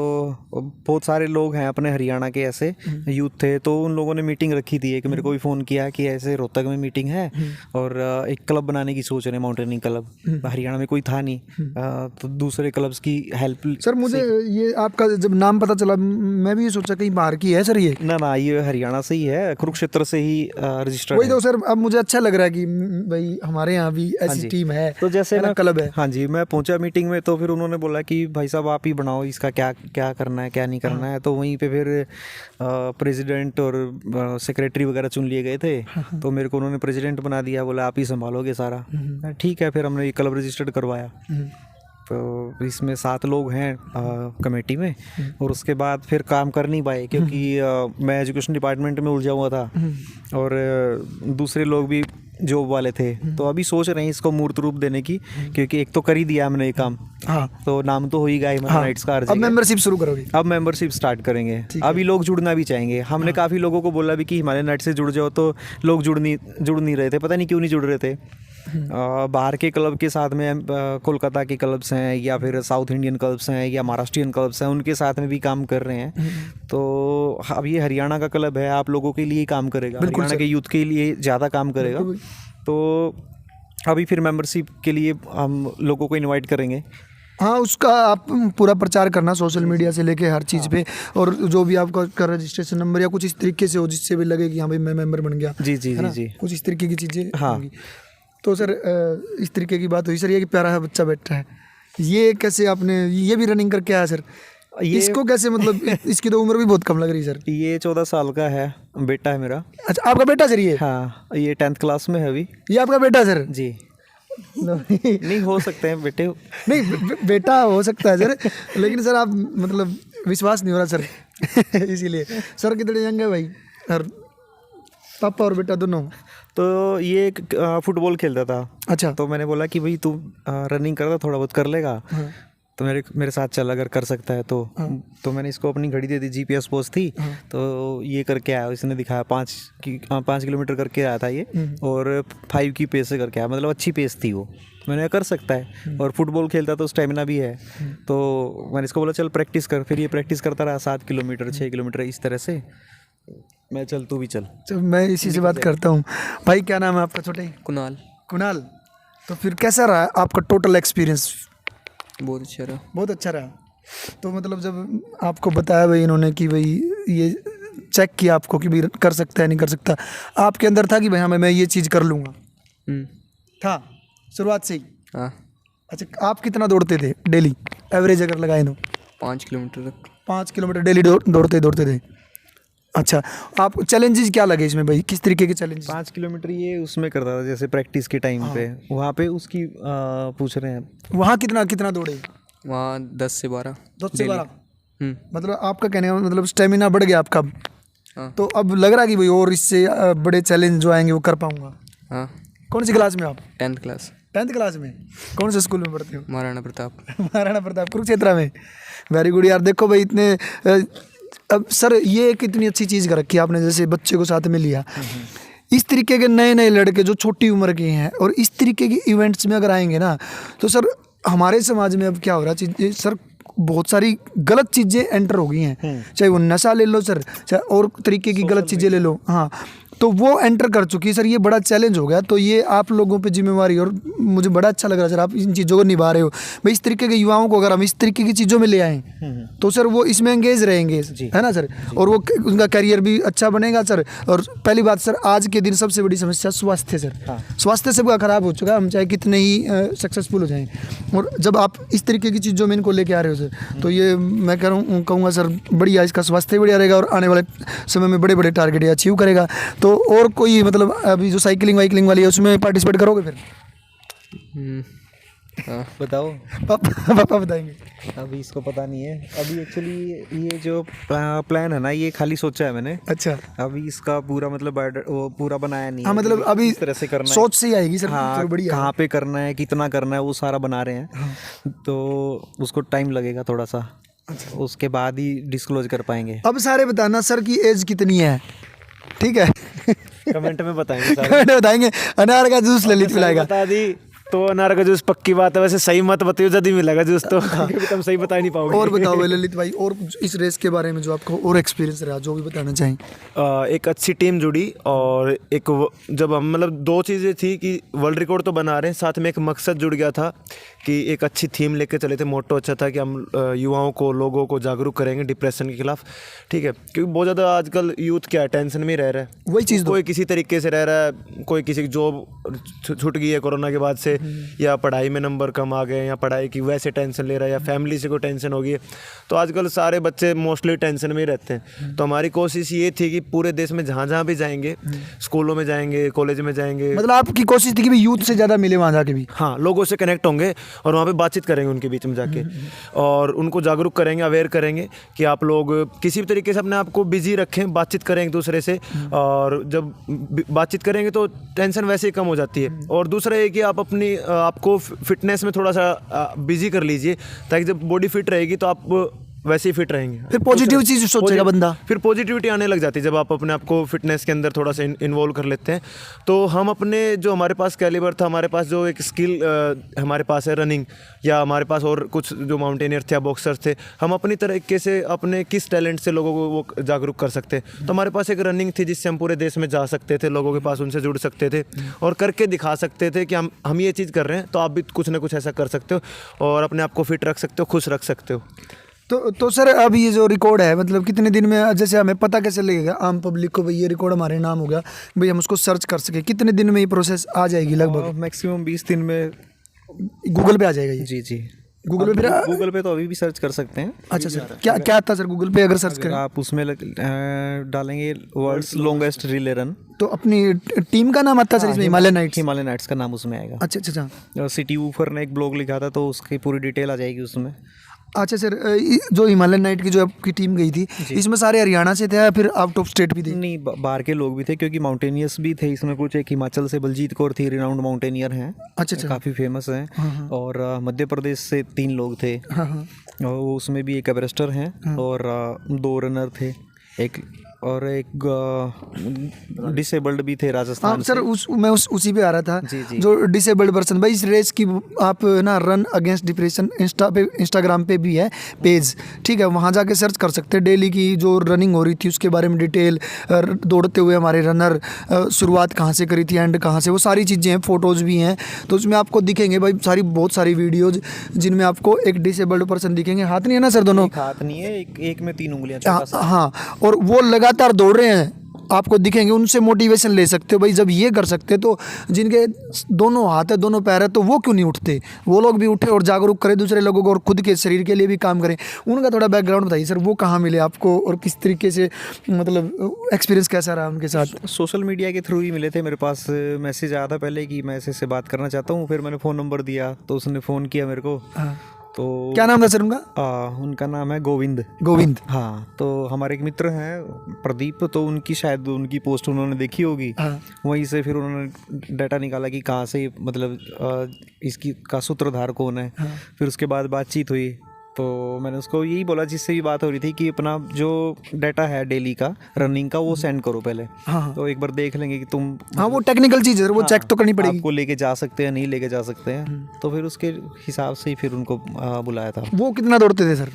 बहुत सारे लोग हैं अपने हरियाणा के, ऐसे यूथ थे, तो उन लोगों ने मीटिंग रखी थी। कि मेरे को भी फ़ोन किया कि ऐसे रोहतक में मीटिंग है, और एक क्लब बनाने की सोच रहे हैं, माउंटेनिंग क्लब। हरियाणा में कोई था नहीं, तो दूसरे क्लब्स की हेल्प। सर मुझे ये आपका जब नाम पता चला, मैं भी ये सोचा कहीं बाहर की है सर ये। ना, ये हरियाणा से ही है, कुरुक्षेत्र से ही रजिस्टर्ड। वही तो सर, अब मुझे अच्छा लग रहा है कि भाई हमारे यहाँ भी ऐसी टीम है, तो जैसे ना क्लब है। हाँ जी, मैं पहुंचा मीटिंग में, तो फिर उन्होंने बोला कि भाई साहब आप ही बनाओ, इसका क्या करना है, क्या नहीं करना है। तो वहीं पे फिर प्रेसिडेंट और सेक्रेटरी वगैरह चुन लिए गए थे। तो मेरे को उन्होंने प्रेसिडेंट बना दिया, बोला आप ही संभालोगे सारा। ठीक है, फिर हमने ये क्लब रजिस्टर्ड करवाया। तो इसमें 7 लोग हैं कमेटी में, और उसके बाद फिर काम कर नहीं पाए, क्योंकि मैं एजुकेशन डिपार्टमेंट में उलझा हुआ था, और दूसरे लोग भी जॉब वाले थे। तो अभी सोच रहे हैं इसको मूर्त रूप देने की, क्योंकि एक तो कर ही दिया हमने ये काम। हाँ, तो नाम तो हो ही गया हिमालयन नाइट्स का। अब मेंबरशिप शुरू करोगे? अब मेंबरशिप स्टार्ट करेंगे। अभी लोग जुड़ना भी चाहेंगे। हमने काफ़ी लोगों को बोला भी कि हिमालयन नाइट्स से जुड़ जाओ, तो लोग जुड़ नहीं रहे थे, पता नहीं क्यों नहीं जुड़ रहे थे। बाहर के क्लब के साथ में कोलकाता के क्लब्स हैं, या फिर साउथ इंडियन क्लब्स हैं, या महाराष्ट्रियन क्लब्स हैं, उनके साथ में भी काम कर रहे हैं। तो अब ये हरियाणा का क्लब है, आप लोगों के लिए काम करेगा, हरियाणा के यूथ के लिए ज़्यादा काम करेगा। तो अभी फिर मेंबरशिप के लिए हम लोगों को इनवाइट करेंगे, हाँ, उसका आप पूरा प्रचार करना सोशल मीडिया से लेके हर चीज़ पे, और जो भी आपका रजिस्ट्रेशन नंबर या कुछ इस तरीके से हो जिससे भी लगे कि हाँ भाई मैं मेंबर बन गया, जी जी है ना? जी जी। कुछ इस तरीके की चीज़ें हाँ। होंगी। तो सर इस तरीके की बात हुई सर, ये कि प्यारा है बच्चा बैठा है, ये कैसे आपने, ये भी रनिंग करके आया सर? इसको कैसे, मतलब इसकी तो उम्र भी बहुत कम लग रही है सर। ये 14 साल का है, बेटा है मेरा। अच्छा, आपका बेटा सर ये? हाँ, ये 10th क्लास में है अभी। ये आपका बेटा सर? जी। नहीं, नहीं हो सकते हैं बेटे। बेटा हो सकता है सर, लेकिन सर आप मतलब विश्वास नहीं हो रहा सर इसीलिए। सर कितने यंग है भाई? और पापा और बेटा दोनों? तो ये फुटबॉल खेलता था। अच्छा। तो मैंने बोला कि भाई तू रनिंग करता, थोड़ा बहुत कर लेगा, तो मेरे साथ चल अगर कर सकता है तो। तो मैंने इसको अपनी घड़ी दे दी, GPS पोस्ट थी। तो ये करके आया, इसने दिखाया 5 किलोमीटर करके आया था ये, और 5 की पेस से करके आया, मतलब अच्छी पेस थी वो। मैंने कर सकता है, और फुटबॉल खेलता तो स्टेमिना भी है। तो मैंने इसको बोला चल प्रैक्टिस कर, फिर ये प्रैक्टिस करता रहा 7 किलोमीटर 6 किलोमीटर इस तरह से। मैं चल तू भी चल। तो मैं इसी से बात करता हूँ। भाई क्या नाम है आपका छोटे? कुणाल। कुणाल, तो फिर कैसा रहा आपका टोटल एक्सपीरियंस? बहुत अच्छा रहा। बहुत अच्छा रहा। तो मतलब जब आपको बताया भाई इन्होंने कि भाई ये चेक किया आपको कि भाई कर सकता है नहीं कर सकता, आपके अंदर था कि भाई हाँ मैं ये चीज़ कर लूँगा? था शुरुआत से ही? हाँ। अच्छा, आप कितना दौड़ते थे डेली, एवरेज अगर लगाए तो? 5 किलोमीटर तक। 5 किलोमीटर डेली दौड़ते थे? अच्छा, आप चैलेंजेस क्या लगे इसमें भाई, किस तरीके के चैलेंजेस? 5 किलोमीटर ये उसमें करता था जैसे प्रैक्टिस के टाइम पे, वहाँ पे उसकी पूछ रहे हैं। वहाँ कितना दौड़े? वहाँ 10 से 12। 10 से 12? हम्म। मतलब आपका कहने का मतलब स्टेमिना बढ़ गया आपका? हाँ। तो अब लग रहा है कि भाई और इससे बड़े चैलेंज जो आएंगे वो कर पाऊंगा? हाँ। कौन सी क्लास में आप? 10th class. 10th क्लास में? कौन से स्कूल में पढ़ते हो? महाराणा प्रताप। महाराणा प्रताप कुरुक्षेत्र में? वेरी गुड यार। देखो भाई इतने अब सर ये एक इतनी अच्छी चीज़ कर रखी है आपने, जैसे बच्चे को साथ में लिया। इस तरीके के नए नए लड़के जो छोटी उम्र के हैं और इस तरीके के इवेंट्स में अगर आएंगे ना, तो सर हमारे समाज में अब क्या हो रहा है चीज़ें सर, बहुत सारी गलत चीज़ें एंटर हो गई हैं, चाहे वो नशा ले लो सर, चाहे और तरीके की गलत चीज़ें ले लो। हाँ, तो वो एंटर कर चुकी है सर, ये बड़ा चैलेंज हो गया। तो ये आप लोगों पे जिम्मेवारी, और मुझे बड़ा अच्छा लग रहा है सर आप इन चीज़ों को निभा रहे हो भाई। इस तरीके के युवाओं को अगर हम इस तरीके की चीज़ों में ले आएँ तो सर वो इसमें एंगेज रहेंगे, है ना सर, और वो उनका करियर भी अच्छा बनेगा सर। और पहली बात सर, आज के दिन सबसे बड़ी समस्या स्वास्थ्य सर। स्वास्थ्य सबका खराब हो चुका है, हम चाहे कितने ही सक्सेसफुल हो जाएँ, और जब आप इस तरीके की चीज़ों में इनको लेके आ रहे हो सर, तो ये मैं कहूँगा सर बढ़िया, इसका स्वास्थ्य बढ़िया रहेगा और आने वाले समय में बड़े बड़े टारगेट ये अचीव करेगा। तो और कोई मतलब अभी जो साइकिलिंग वाइकलिंग वाली है उसमें पार्टिसिपेट करोगे फिर? हाँ। बताओ। पापा बताएंगे। अभी इसको पता नहीं है, अभी एक्चुअली ये जो प्लान है ना, ये खाली सोचा है मैंने। अच्छा, अभी इसका पूरा मतलब वो पूरा बनाया नहीं हाँ, है। मतलब अभी इस तरह से करना सोच से ही आएगी सर। हाँ, तो बढ़िया। कहाँ पे करना है, कितना करना है, वो सारा बना रहे हैं। तो उसको टाइम लगेगा थोड़ा सा, उसके बाद ही डिस्क्लोज कर पाएंगे। अब सारे बताना सर की एज कितनी है, ठीक है? कमेंट में बताएंगे सारे। कमेंट में बताएंगे। अनार का जूस ललित पिलाएगा। बता दी तो अनार का जूस पक्की बात है, वैसे सही मत बताइए, जल्दी मिलेगा जूस तो तुम सही बता ही नहीं पाओगे। और बताओ भाई ललित भाई, और इस रेस के बारे में जो आपको और एक्सपीरियंस रहा, जो भी बताना चाहें। एक अच्छी टीम जुड़ी, और एक जब हम मतलब दो चीज़ें थी कि वर्ल्ड रिकॉर्ड तो बना रहे हैं, साथ में एक मकसद जुड़ गया था कि एक अच्छी थीम लेके चले थे। मोटो अच्छा था कि हम युवाओं को, लोगों को जागरूक करेंगे डिप्रेशन के खिलाफ, ठीक है, क्योंकि बहुत ज़्यादा आजकल यूथ क्या है, टेंशन में रह रहा है। वही चीज़ कोई किसी तरीके से रह रहा है, कोई किसी की जॉब छूट गई है कोरोना के बाद से, या पढ़ाई में नंबर कम आ गए, या पढ़ाई की वैसे टेंशन ले रहा है, या फैमिली से कोई टेंशन हो गई है। तो आजकल सारे बच्चे मोस्टली टेंशन में ही रहते हैं। तो हमारी कोशिश ये थी कि पूरे देश में जहाँ जहाँ भी जाएंगे, स्कूलों में जाएंगे, कॉलेज में जाएंगे, मतलब आपकी कोशिश थी कि भी यूथ से ज़्यादा मिले वहाँ जाके भी। हाँ, लोगों से कनेक्ट होंगे और वहाँ पे बातचीत करेंगे उनके बीच में जाके, और उनको जागरूक करेंगे, अवेयर करेंगे कि आप लोग किसी भी तरीके से अपने आप को बिजी रखें, बातचीत करें एक दूसरे से, और जब बातचीत करेंगे तो टेंशन वैसे ही कम हो जाती है। और दूसरा ये कि आप अपनी आपको फिटनेस में थोड़ा सा बिजी कर लीजिए, ताकि जब बॉडी फिट रहेगी तो आप वैसे ही फिट रहेंगे। फिर पॉजिटिव चीज़ सोचेगा बंदा। फिर पॉजिटिविटी आने लग जाती है जब आप अपने आप को फिटनेस के अंदर थोड़ा सा इन्वॉल्व कर लेते हैं। तो हम अपने जो हमारे पास कैलिबर था, हमारे पास जो एक स्किल हमारे पास है रनिंग, या हमारे पास और कुछ जो माउंटेनियर थे या बॉक्सर्स थे, हम अपनी तरीके से अपने किस टैलेंट से लोगों को वो जागरूक कर सकते हैं। तो हमारे पास एक रनिंग थी जिससे हम पूरे देश में जा सकते थे, लोगों के पास उनसे जुड़ सकते थे और करके दिखा सकते थे कि हम ये चीज़ कर रहे हैं, तो आप भी कुछ ना कुछ ऐसा कर सकते हो और अपने आप को फिट रख सकते हो, खुश रख सकते हो। तो सर अब ये जो रिकॉर्ड है मतलब कितने दिन में, जैसे हमें पता कैसे लगेगा आम पब्लिक को भाई ये रिकॉर्ड हमारे नाम हो गया, भाई हम उसको सर्च कर सके, कितने दिन में ये प्रोसेस आ जाएगी लगभग? मैक्सिमम 20 दिन में गूगल पे आ जाएगा ये? जी गूगल पे गूगल पे तो अभी भी सर्च कर सकते हैं। अच्छा सर, क्या क्या आता है सर गूगल पे अगर सर्च करें? आप उसमें डालेंगे वर्ल्ड्स लॉन्गेस्ट रिले रन, तो अपनी टीम का नाम आता है सर इसमें? हिमालय नाइट्स। हिमालय नाइट्स का नाम उसमें आएगा। अच्छा। सिटी वूफर ने एक ब्लॉग लिखा था तो उसकी पूरी डिटेल आ जाएगी उसमें। अच्छा सर, जो हिमालय नाइट की जो आपकी टीम गई थी इसमें सारे हरियाणा से थे या फिर आउट ऑफ स्टेट भी थे? नहीं, बाहर के लोग भी थे क्योंकि माउंटेनियर्स भी थे इसमें कुछ। एक हिमाचल से बलजीत कौर थी, रिनाउंड माउंटेनियर हैं। अच्छा। काफ़ी फेमस हैं। और मध्य प्रदेश से 3 लोग थे। और वो उसमें भी एक एवरेस्टर हैं और 2 रनर थे, एक डिसेबल्ड भी थे राजस्थान सर मैं उसी पे आ रहा था। जी। जो डिसेबल्ड पर्सन, भाई इस रेस की आप ना रन अगेंस्ट डिप्रेशन इंस्टाग्राम पे भी है पेज, ठीक है, वहाँ जाके सर्च कर सकते हैं। डेली की जो रनिंग हो रही थी उसके बारे में डिटेल, दौड़ते हुए हमारे रनर शुरुआत कहाँ से करी थी, एंड कहाँ से, वो सारी चीज़ें हैं, फ़ोटोज़ भी हैं। तो उसमें आपको दिखेंगे भाई बहुत सारी वीडियोज़ जिनमें आपको एक डिसेबल्ड पर्सन दिखेंगे। हाथ नहीं है ना सर दोनों? हाथ नहीं है, एक में 3 उंगलियां। हाँ, और वो लगातार दौड़ रहे हैं, आपको दिखेंगे। उनसे मोटिवेशन ले सकते हो भाई, जब ये कर सकते हैं तो जिनके दोनों हाथ है, दोनों पैर है, तो वो क्यों नहीं उठते? वो लोग भी उठे और जागरूक करें दूसरे लोगों को और खुद के शरीर के लिए भी काम करें। उनका थोड़ा बैकग्राउंड बताइए सर, वो कहाँ मिले आपको और किस तरीके से, मतलब एक्सपीरियंस कैसा रहा उनके साथ? सोशल मीडिया के थ्रू ही मिले थे। मेरे पास मैसेज आया था पहले कि मैं ऐसे बात करना चाहता हूँ, फिर मैंने फ़ोन नंबर दिया तो उसने फ़ोन किया मेरे को। तो क्या नाम था सर उनका? उनका नाम है गोविंद। हाँ, तो हमारे एक मित्र हैं प्रदीप, तो उनकी शायद उनकी पोस्ट उन्होंने देखी होगी। वहीं से फिर उन्होंने डाटा निकाला कि कहाँ से, मतलब इसकी का सूत्रधार कौन है। फिर उसके बाद बातचीत हुई तो मैंने उसको यही बोला, जिससे भी बात हो रही थी, कि अपना जो डाटा है डेली का रनिंग का वो सेंड करो पहले। तो एक बार देख लेंगे कि तुम, वो टेक्निकल चीज़ है, वो चेक तो करनी पड़ेगी, आपको लेके जा सकते हैं नहीं लेके जा सकते हैं। तो फिर उसके हिसाब से ही फिर उनको बुलाया था। वो कितना दौड़ते थे सर?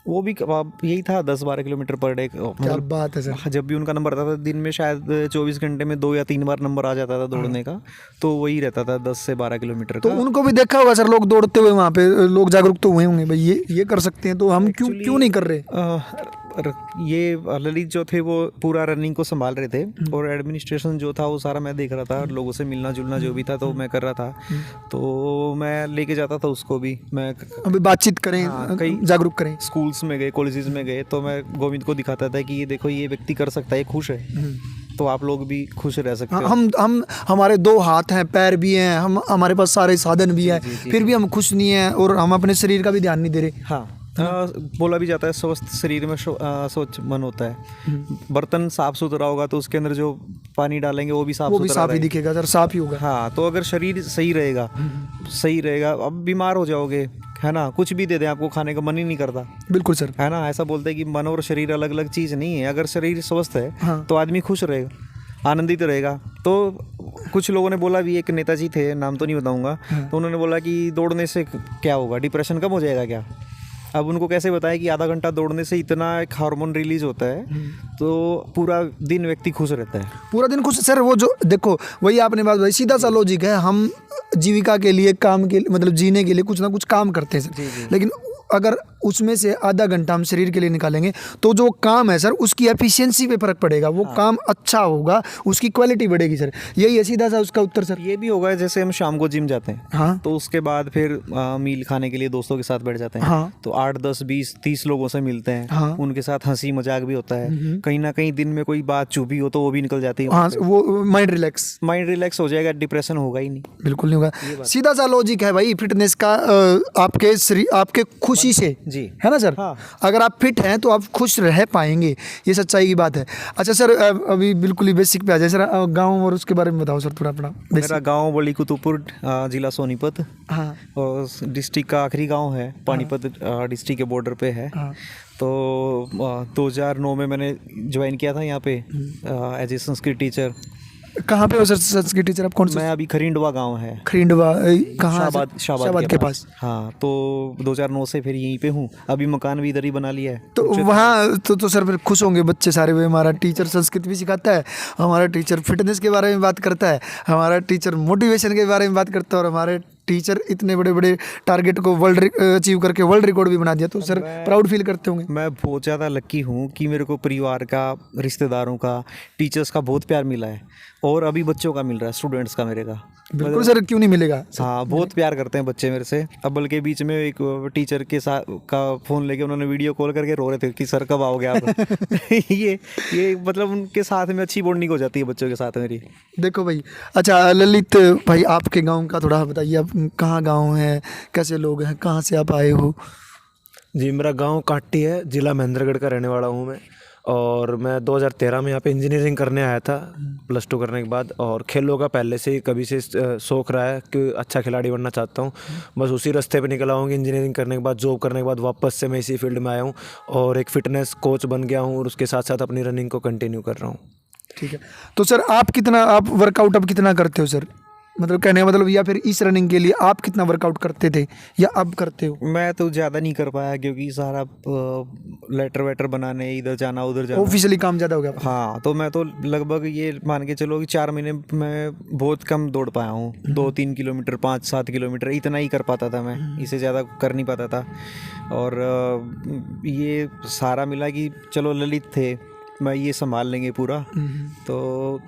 वो भी यही था 10-12 किलोमीटर पर डे। क्या बात है सर। जब भी उनका नंबर आता था दिन में शायद 24 घंटे में 2 या 3 बार नंबर आ जाता था दौड़ने का, तो वही रहता था 10 से 12 किलोमीटर का। तो उनको भी देखा होगा सर लोग दौड़ते हुए, वहाँ पे लोग जागरूक तो हुए होंगे भाई ये कर सकते हैं, तो हम क्यों नहीं कर रहे? ये ललित जो थे वो पूरा रनिंग को संभाल रहे थे और एडमिनिस्ट्रेशन जो था वो सारा मैं देख रहा था, लोगों से मिलना जुलना जो भी था तो मैं कर रहा था। तो मैं लेके जाता था उसको भी, मैं अभी बातचीत करें, कई जागरूक करें। स्कूल्स में गए, कॉलेजेस में गए, तो मैं गोविंद को दिखाता था कि ये देखो ये व्यक्ति कर सकता है, खुश है, तो आप लोग भी खुश रह सकते हो। हम हमारे 2 हाथ हैं, पैर भी हैं, हमारे पास सारे साधन भी हैं, फिर भी हम खुश नहीं हैं और हम अपने शरीर का भी ध्यान नहीं दे रहे। हाँ, बोला भी जाता है स्वस्थ शरीर में स्वच्छ मन होता है। बर्तन साफ सुथरा होगा तो उसके अंदर जो पानी डालेंगे वो भी साफ ही दिखेगा सर, साफ ही होगा। हाँ, तो अगर शरीर सही रहेगा, अब बीमार हो जाओगे, है ना, कुछ भी दे दें आपको खाने का मन ही नहीं करता। बिल्कुल सर, है ना, ऐसा बोलते हैं कि मन और शरीर अलग अलग चीज़ नहीं है। अगर शरीर स्वस्थ है तो आदमी खुश रहेगा, आनंदित रहेगा। तो कुछ लोगों ने बोला भी, एक नेताजी थे, नाम तो नहीं बताऊंगा, तो उन्होंने बोला कि दौड़ने से क्या होगा, डिप्रेशन कम हो जाएगा क्या? अब उनको कैसे बताया कि आधा घंटा दौड़ने से इतना एक हार्मोन रिलीज होता है, तो पूरा दिन व्यक्ति खुश रहता है, पूरा दिन खुश। सर वो जो देखो, वही आपने बात बताई, सीधा सा लॉजिक है। हम जीविका के लिए, काम के लिए, मतलब जीने के लिए कुछ ना कुछ काम करते हैं सर, लेकिन अगर उसमें से आधा घंटा हम शरीर के लिए निकालेंगे तो जो काम है सर उसकी एफिशिएंसी पे फर्क पड़ेगा, वो काम अच्छा होगा, उसकी क्वालिटी बढ़ेगी सर। यही है सीधा सा उसका उत्तर सर। ये भी होगा जैसे हम शाम को जिम जाते हैं, तो उसके बाद फिर मील खाने के लिए दोस्तों के साथ बैठ जाते हैं, तो 8, 10, 20, 30 लोगों से मिलते हैं, उनके साथ हंसी मजाक भी होता है, कहीं ना कहीं दिन में कोई बात चुभी हो तो वो भी निकल जाती है, वो माइंड रिलैक्स हो जाएगा, डिप्रेशन होगा ही नहीं, बिल्कुल नहीं होगा। सीधा सा लॉजिक है भाई फिटनेस का, आपके खुश खुशी से जी। है ना सर? हाँ। अगर आप फिट हैं तो आप खुश रह पाएंगे, ये सच्चाई की बात है। अच्छा सर, अभी बिल्कुल ही बेसिक पे आ जाए सर, गाँव और उसके बारे में बताओ सर थोड़ा अपना मेरा गांव बड़ी कुतुबपुर, जिला सोनीपत, हाँ और डिस्ट्रिक्ट का आखिरी गांव है, पानीपत डिस्ट्रिक्ट के बॉर्डर पे है। हाँ। तो 2009 में मैंने ज्वाइन किया था यहाँ पे एज ए संस्कृत टीचर। कहाँ पे हो सर संस्कृत टीचर आप? कौन सा? मैं अभी खरींडवा गांव है, खरींडवा कहाँ है सर? शाहबाद के पास। हाँ, तो 2009 से फिर यहीं पे हूँ, अभी मकान भी इधर ही बना लिया है। तो वहाँ तो सर फिर खुश होंगे बच्चे सारे, वे हमारा टीचर संस्कृत भी सिखाता है, हमारा टीचर फिटनेस के बारे में बात करता है, हमारा टीचर मोटिवेशन के बारे में बात करता है, और हमारे टीचर इतने बड़े बड़े टारगेट को अचीव करके वर्ल्ड रिकॉर्ड भी बना दिया। तो सर प्राउड फील करते होंगे? मैं बहुत ज़्यादा लकी हूँ कि मेरे को परिवार का, रिश्तेदारों का, टीचर्स का बहुत प्यार मिला है, और अभी बच्चों का मिल रहा है, स्टूडेंट्स का मेरे का। बिल्कुल सर, क्यों नहीं मिलेगा? हाँ, बहुत प्यार करते हैं बच्चे मेरे से। अब बल्कि बीच में एक टीचर के साथ का फ़ोन लेके उन्होंने वीडियो कॉल करके रो रहे थे कि सर कब आओगे आप। ये मतलब उनके साथ में अच्छी बॉन्डिंग हो जाती है बच्चों के साथ मेरी। देखो भाई, अच्छा ललित भाई, आपके गांव का थोड़ा बताइए, आप कहाँ गांव है, कैसे लोग हैं, कहाँ से आप आए हो? जी, मेरा गांव काटी है, जिला महेंद्रगढ़ का रहने वाला हूँ मैं। और मैं 2013 में यहाँ पे इंजीनियरिंग करने आया था +2 करने के बाद। और खेलों का पहले से ही कभी से शौक रहा है कि अच्छा खिलाड़ी बनना चाहता हूँ। बस उसी रास्ते पे निकला हूँ कि इंजीनियरिंग करने के बाद, जॉब करने के बाद वापस से मैं इसी फील्ड में आया हूँ और एक फ़िटनेस कोच बन गया हूँ, और उसके साथ साथ अपनी रनिंग को कंटिन्यू कर रहा हूँ। ठीक है। तो सर आप वर्कआउट अब कितना करते हो सर? मतलब कहने का मतलब, या फिर इस रनिंग के लिए आप कितना वर्कआउट करते थे या अब करते हो? मैं तो ज़्यादा नहीं कर पाया क्योंकि सारा लेटर वेटर बनाने, इधर जाना उधर जाना, ऑफिशियली काम ज़्यादा हो गया आपका? हाँ, तो मैं तो लगभग ये मान के चलो कि 4 महीने में बहुत कम दौड़ पाया हूँ। 2-3 किलोमीटर, 5-7 किलोमीटर इतना ही कर पाता था मैं, इससे ज़्यादा कर नहीं पाता था। और ये सारा मिला कि चलो ललित थे, मैं ये संभाल लेंगे पूरा, तो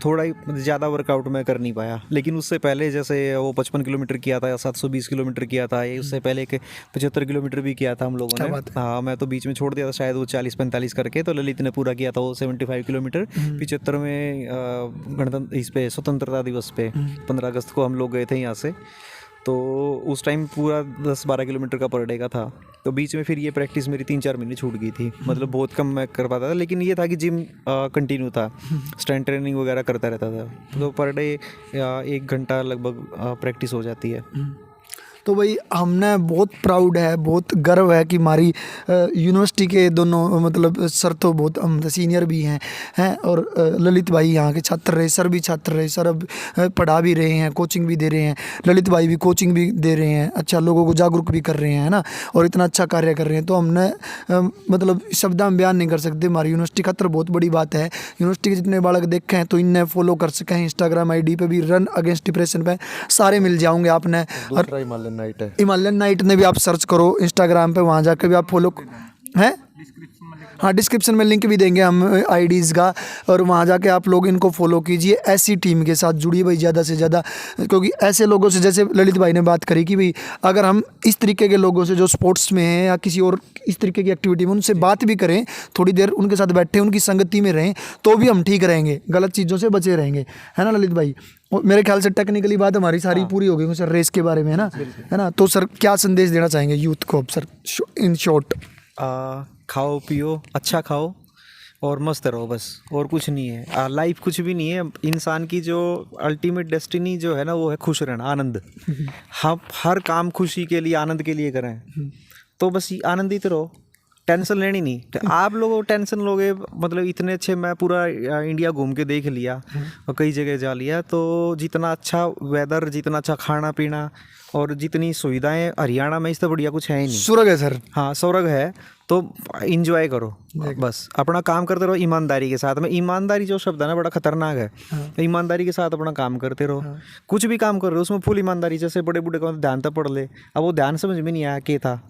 थोड़ा ही ज़्यादा वर्कआउट मैं कर नहीं पाया। लेकिन उससे पहले जैसे वो 55 किलोमीटर किया था, 720 किलोमीटर किया था, ये उससे पहले एक 75 किलोमीटर भी किया था हम लोगों ने। हाँ, मैं तो बीच में छोड़ दिया था शायद वो 40-45 करके, तो ललित ने पूरा किया था वो 75 किलोमीटर। 75 में गणतंत्र इस पे स्वतंत्रता दिवस पे 15 अगस्त को हम लोग गए थे यहाँ से, तो उस टाइम पूरा 10-12 किलोमीटर का पर डे का था। तो बीच में फिर ये प्रैक्टिस मेरी 3-4 महीने छूट गई थी, मतलब बहुत कम मैं कर पाता था। लेकिन ये था कि जिम कंटिन्यू था, स्ट्रेंथ ट्रेनिंग वगैरह करता रहता था, तो पर डे 1 घंटा लगभग प्रैक्टिस हो जाती है। तो भाई हमने बहुत प्राउड है, बहुत गर्व है कि हमारी यूनिवर्सिटी के दोनों मतलब सर तो बहुत हम सीनियर भी हैं और ललित भाई यहाँ के छात्र रहे, सर भी छात्र रहे, सर अब पढ़ा भी रहे हैं, कोचिंग भी दे रहे हैं, ललित भाई भी कोचिंग भी दे रहे हैं, अच्छा लोगों को जागरूक भी कर रहे हैं, है ना, और इतना अच्छा कार्य कर रहे हैं। तो हमने मतलब शब्दां में बयान नहीं कर सकते, हमारी यूनिवर्सिटी खातर बहुत बड़ी बात है। यूनिवर्सिटी के जितने बालक देखे हैं तो इन्हें फॉलो कर सकें, इंस्टाग्राम ID पे भी रन अगेंस्ट डिप्रेशन पे सारे मिल जाओगे आपने। और हिमालयन नाइट ने भी आप सर्च करो इंस्टाग्राम पे, वहाँ जाकर भी आप फॉलो हैं। हाँ, डिस्क्रिप्शन में लिंक भी देंगे हम IDs का, और वहाँ जाके आप लोग इनको फॉलो कीजिए। ऐसी टीम के साथ जुड़िए भाई ज़्यादा से ज़्यादा, क्योंकि ऐसे लोगों से, जैसे ललित भाई ने बात करी कि भाई अगर हम इस तरीके के लोगों से जो स्पोर्ट्स में हैं या किसी और इस तरीके की एक्टिविटी में, उनसे बात भी करें, थोड़ी देर उनके साथ बैठे, उनकी संगति में रहें, तो भी हम ठीक रहेंगे, गलत चीज़ों से बचे रहेंगे, है ना ललित भाई? मेरे ख्याल से टेक्निकली बात हमारी सारी पूरी हो गई सर रेस के बारे में, है ना? तो सर क्या संदेश देना चाहेंगे यूथ को अब सर इन शॉर्ट? खाओ पियो, अच्छा खाओ और मस्त रहो, बस, और कुछ नहीं है। लाइफ कुछ भी नहीं है। इंसान की जो अल्टीमेट डेस्टिनी जो है ना, वो है खुश रहना, आनंद। हम हर काम खुशी के लिए, आनंद के लिए करें, तो बस आनंदित रहो, टेंशन लेनी नहीं। तो आप लोगों टेंशन लोगे, मतलब इतने अच्छे, मैं पूरा इंडिया घूम के देख लिया और कई जगह जा लिया, तो जितना अच्छा वेदर, जितना अच्छा खाना पीना और जितनी सुविधाएं हरियाणा में, इससे बढ़िया कुछ है ही नहीं। स्वर्ग है सर। हाँ, स्वर्ग है। तो इंजॉय करो, बस अपना काम करते रहो ईमानदारी के साथ में। ईमानदारी जो शब्द है ना, बड़ा खतरनाक है। तो ईमानदारी के साथ अपना काम करते रहो। कुछ भी काम कर रहे हो उसमें फुल ईमानदारी। जैसे बड़े बूढ़े को ध्यान तो पढ़ ले, अब वो ध्यान समझ में नहीं आया क्या था।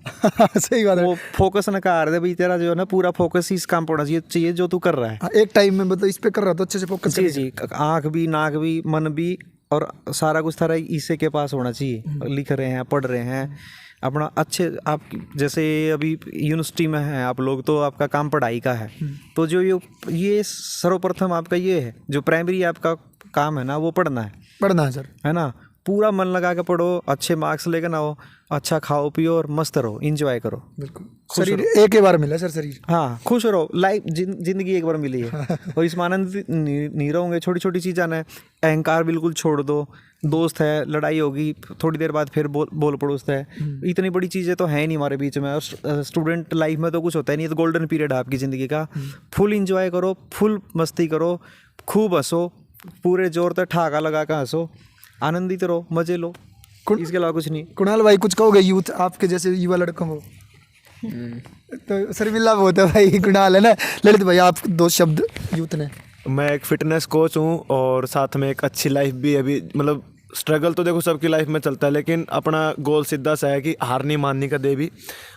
सही बात है। वो फोकस न कर दे भाई, तेरा जो है ना पूरा फोकस इस काम पर होना चाहिए जो तू कर रहा है। एक टाइम में मतलब इस पे कर रहा तो अच्छे से फोकस। जी, आँख भी, नाक भी, मन भी, और सारा कुछ सारा इसी के पास होना चाहिए। लिख रहे हैं, पढ़ रहे हैं अपना अच्छे। आप जैसे अभी यूनिवर्सिटी में हैं आप लोग, तो आपका काम पढ़ाई का है, तो जो ये सर्वप्रथम आपका ये है, जो प्राइमरी आपका काम है ना, वो पढ़ना है सर, है ना। पूरा मन लगा के पढ़ो, अच्छे मार्क्स लेकर ना हो, अच्छा खाओ पियो और मस्त रहो, इंजॉय करो। बिल्कुल, शरीर एक ही बार मिला सर, शरीर। हाँ, खुश रहो, लाइफ जिंदगी एक बार मिली है और इसमें आनंद नहीं रहोगे। छोटी छोटी चीज़ें ना, अहंकार बिल्कुल छोड़ दो। दोस्त है, लड़ाई होगी, थोड़ी देर बाद फिर बोल पड़ोसता है, इतनी बड़ी चीज़ें तो है नहीं हमारे बीच में। और स्टूडेंट लाइफ में तो कुछ होता ही नहीं, तो गोल्डन पीरियड है आपकी ज़िंदगी का। फुल इंजॉय करो, फुल मस्ती करो, खूब हंसो, पूरे जोर तक ठहाका लगा कर हंसो, आनंदित रहो, मजे लो, इसके अलावा कुछ नहीं। कुणाल भाई कुछ कहोगे यूथ आपके जैसे युवा लड़कों को? तो शर्मिला बहुत है भाई, कुणाल है ना। ललित भाई आप 2 शब्द यूथ ने। मैं एक फिटनेस कोच हूँ और साथ में एक अच्छी लाइफ भी अभी, मतलब स्ट्रगल तो देखो सबकी लाइफ में चलता है, लेकिन अपना गोल सीधा सा है कि हार नहीं माननी कभी भी।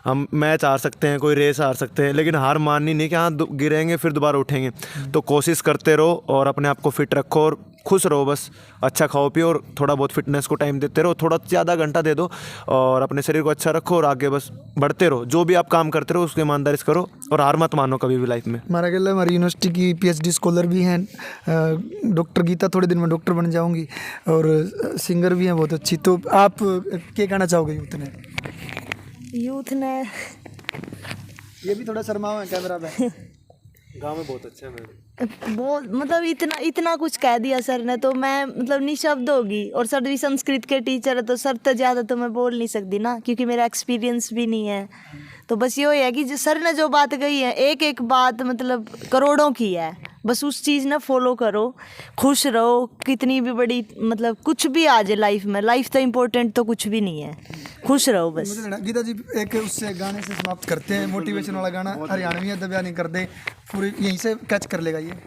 हम मैच हार सकते हैं, कोई रेस हार सकते हैं, लेकिन हार माननी नहीं कि हाँ गिरेंगे फिर दोबारा उठेंगे। तो कोशिश करते रहो और अपने आप को फिट रखो और खुश रहो, बस अच्छा खाओ पियो और थोड़ा बहुत फिटनेस को टाइम देते रहो, थोड़ा ज़्यादा घंटा दे दो और अपने शरीर को अच्छा रखो और आगे बस बढ़ते रहो। जो भी आप काम करते रहो उसको ईमानदारी से करो और हार मत मानो कभी भी लाइफ में। हमारा कहना है, हमारी यूनिवर्सिटी की PhD स्कॉलर भी हैं डॉक्टर गीता, थोड़े दिन में डॉक्टर बन जाऊंगी, और सिंगर भी हैं बहुत अच्छी। तो आप क्या कहना चाहोगे यूथ ने? यूथ ने ये भी थोड़ा शर्माओ है कैमरा पे। गाँव में बहुत अच्छा है। बहुत मतलब इतना कुछ कह दिया सर ने, तो मैं मतलब निशब्द होगी। और सर भी संस्कृत के टीचर है, तो सर तो ज़्यादा तो मैं बोल नहीं सकती ना, क्योंकि मेरा एक्सपीरियंस भी नहीं है। तो बस ये है कि जो सर ने जो बात कही है, एक एक बात मतलब करोड़ों की है, बस उस चीज़ ना फॉलो करो, खुश रहो। कितनी भी बड़ी मतलब कुछ भी आ जाए लाइफ में, लाइफ तो इम्पोर्टेंट तो कुछ भी नहीं है, खुश रहो बस। मुझे लगता है, गीता जी एक उससे गाने से समाप्त करते हैं, मोटिवेशन वाला गाना हरियाणवी है, दबिया नहीं कर दे, पूरी यहीं से कैच कर लेगा ये।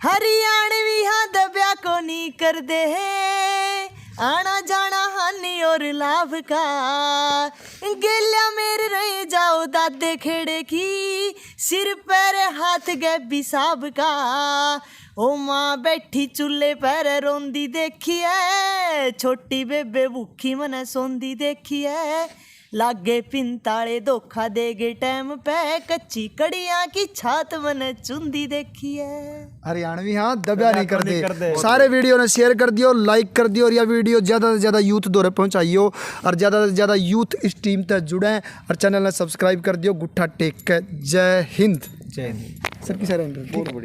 हरियाणवी हाँ दबिया को नहीं कर दे है, आना जाना हानि और लाभ का, गेलिया मेरे रह जाओ दादे खेड़े की, सिर पैर हाथ गए बिसाब का। ओ माँ बैठी चूल्हे पर रोंदी देखी है, छोटी बेबे भूखी मने सोंदी देखी है, लागे पिंताले धोखा देगे टाइम पे, कच्ची कड़ियाँ की छात मन चुंदी देखी है। हरियाणवी हाँ दबिया नहीं कर दे। सारे वीडियो ने शेयर कर दियो, लाइक कर दियो, और यह वीडियो ज़्यादा से ज़्यादा यूथ दौरे पहुँचाइयो, और ज़्यादा से ज़्यादा यूथ इस टीम तक जुड़ें, और चैनल ने सब्सक्राइब कर दियो। गुट्ठा टेक के जय हिंद। जय हिंद। सर की सर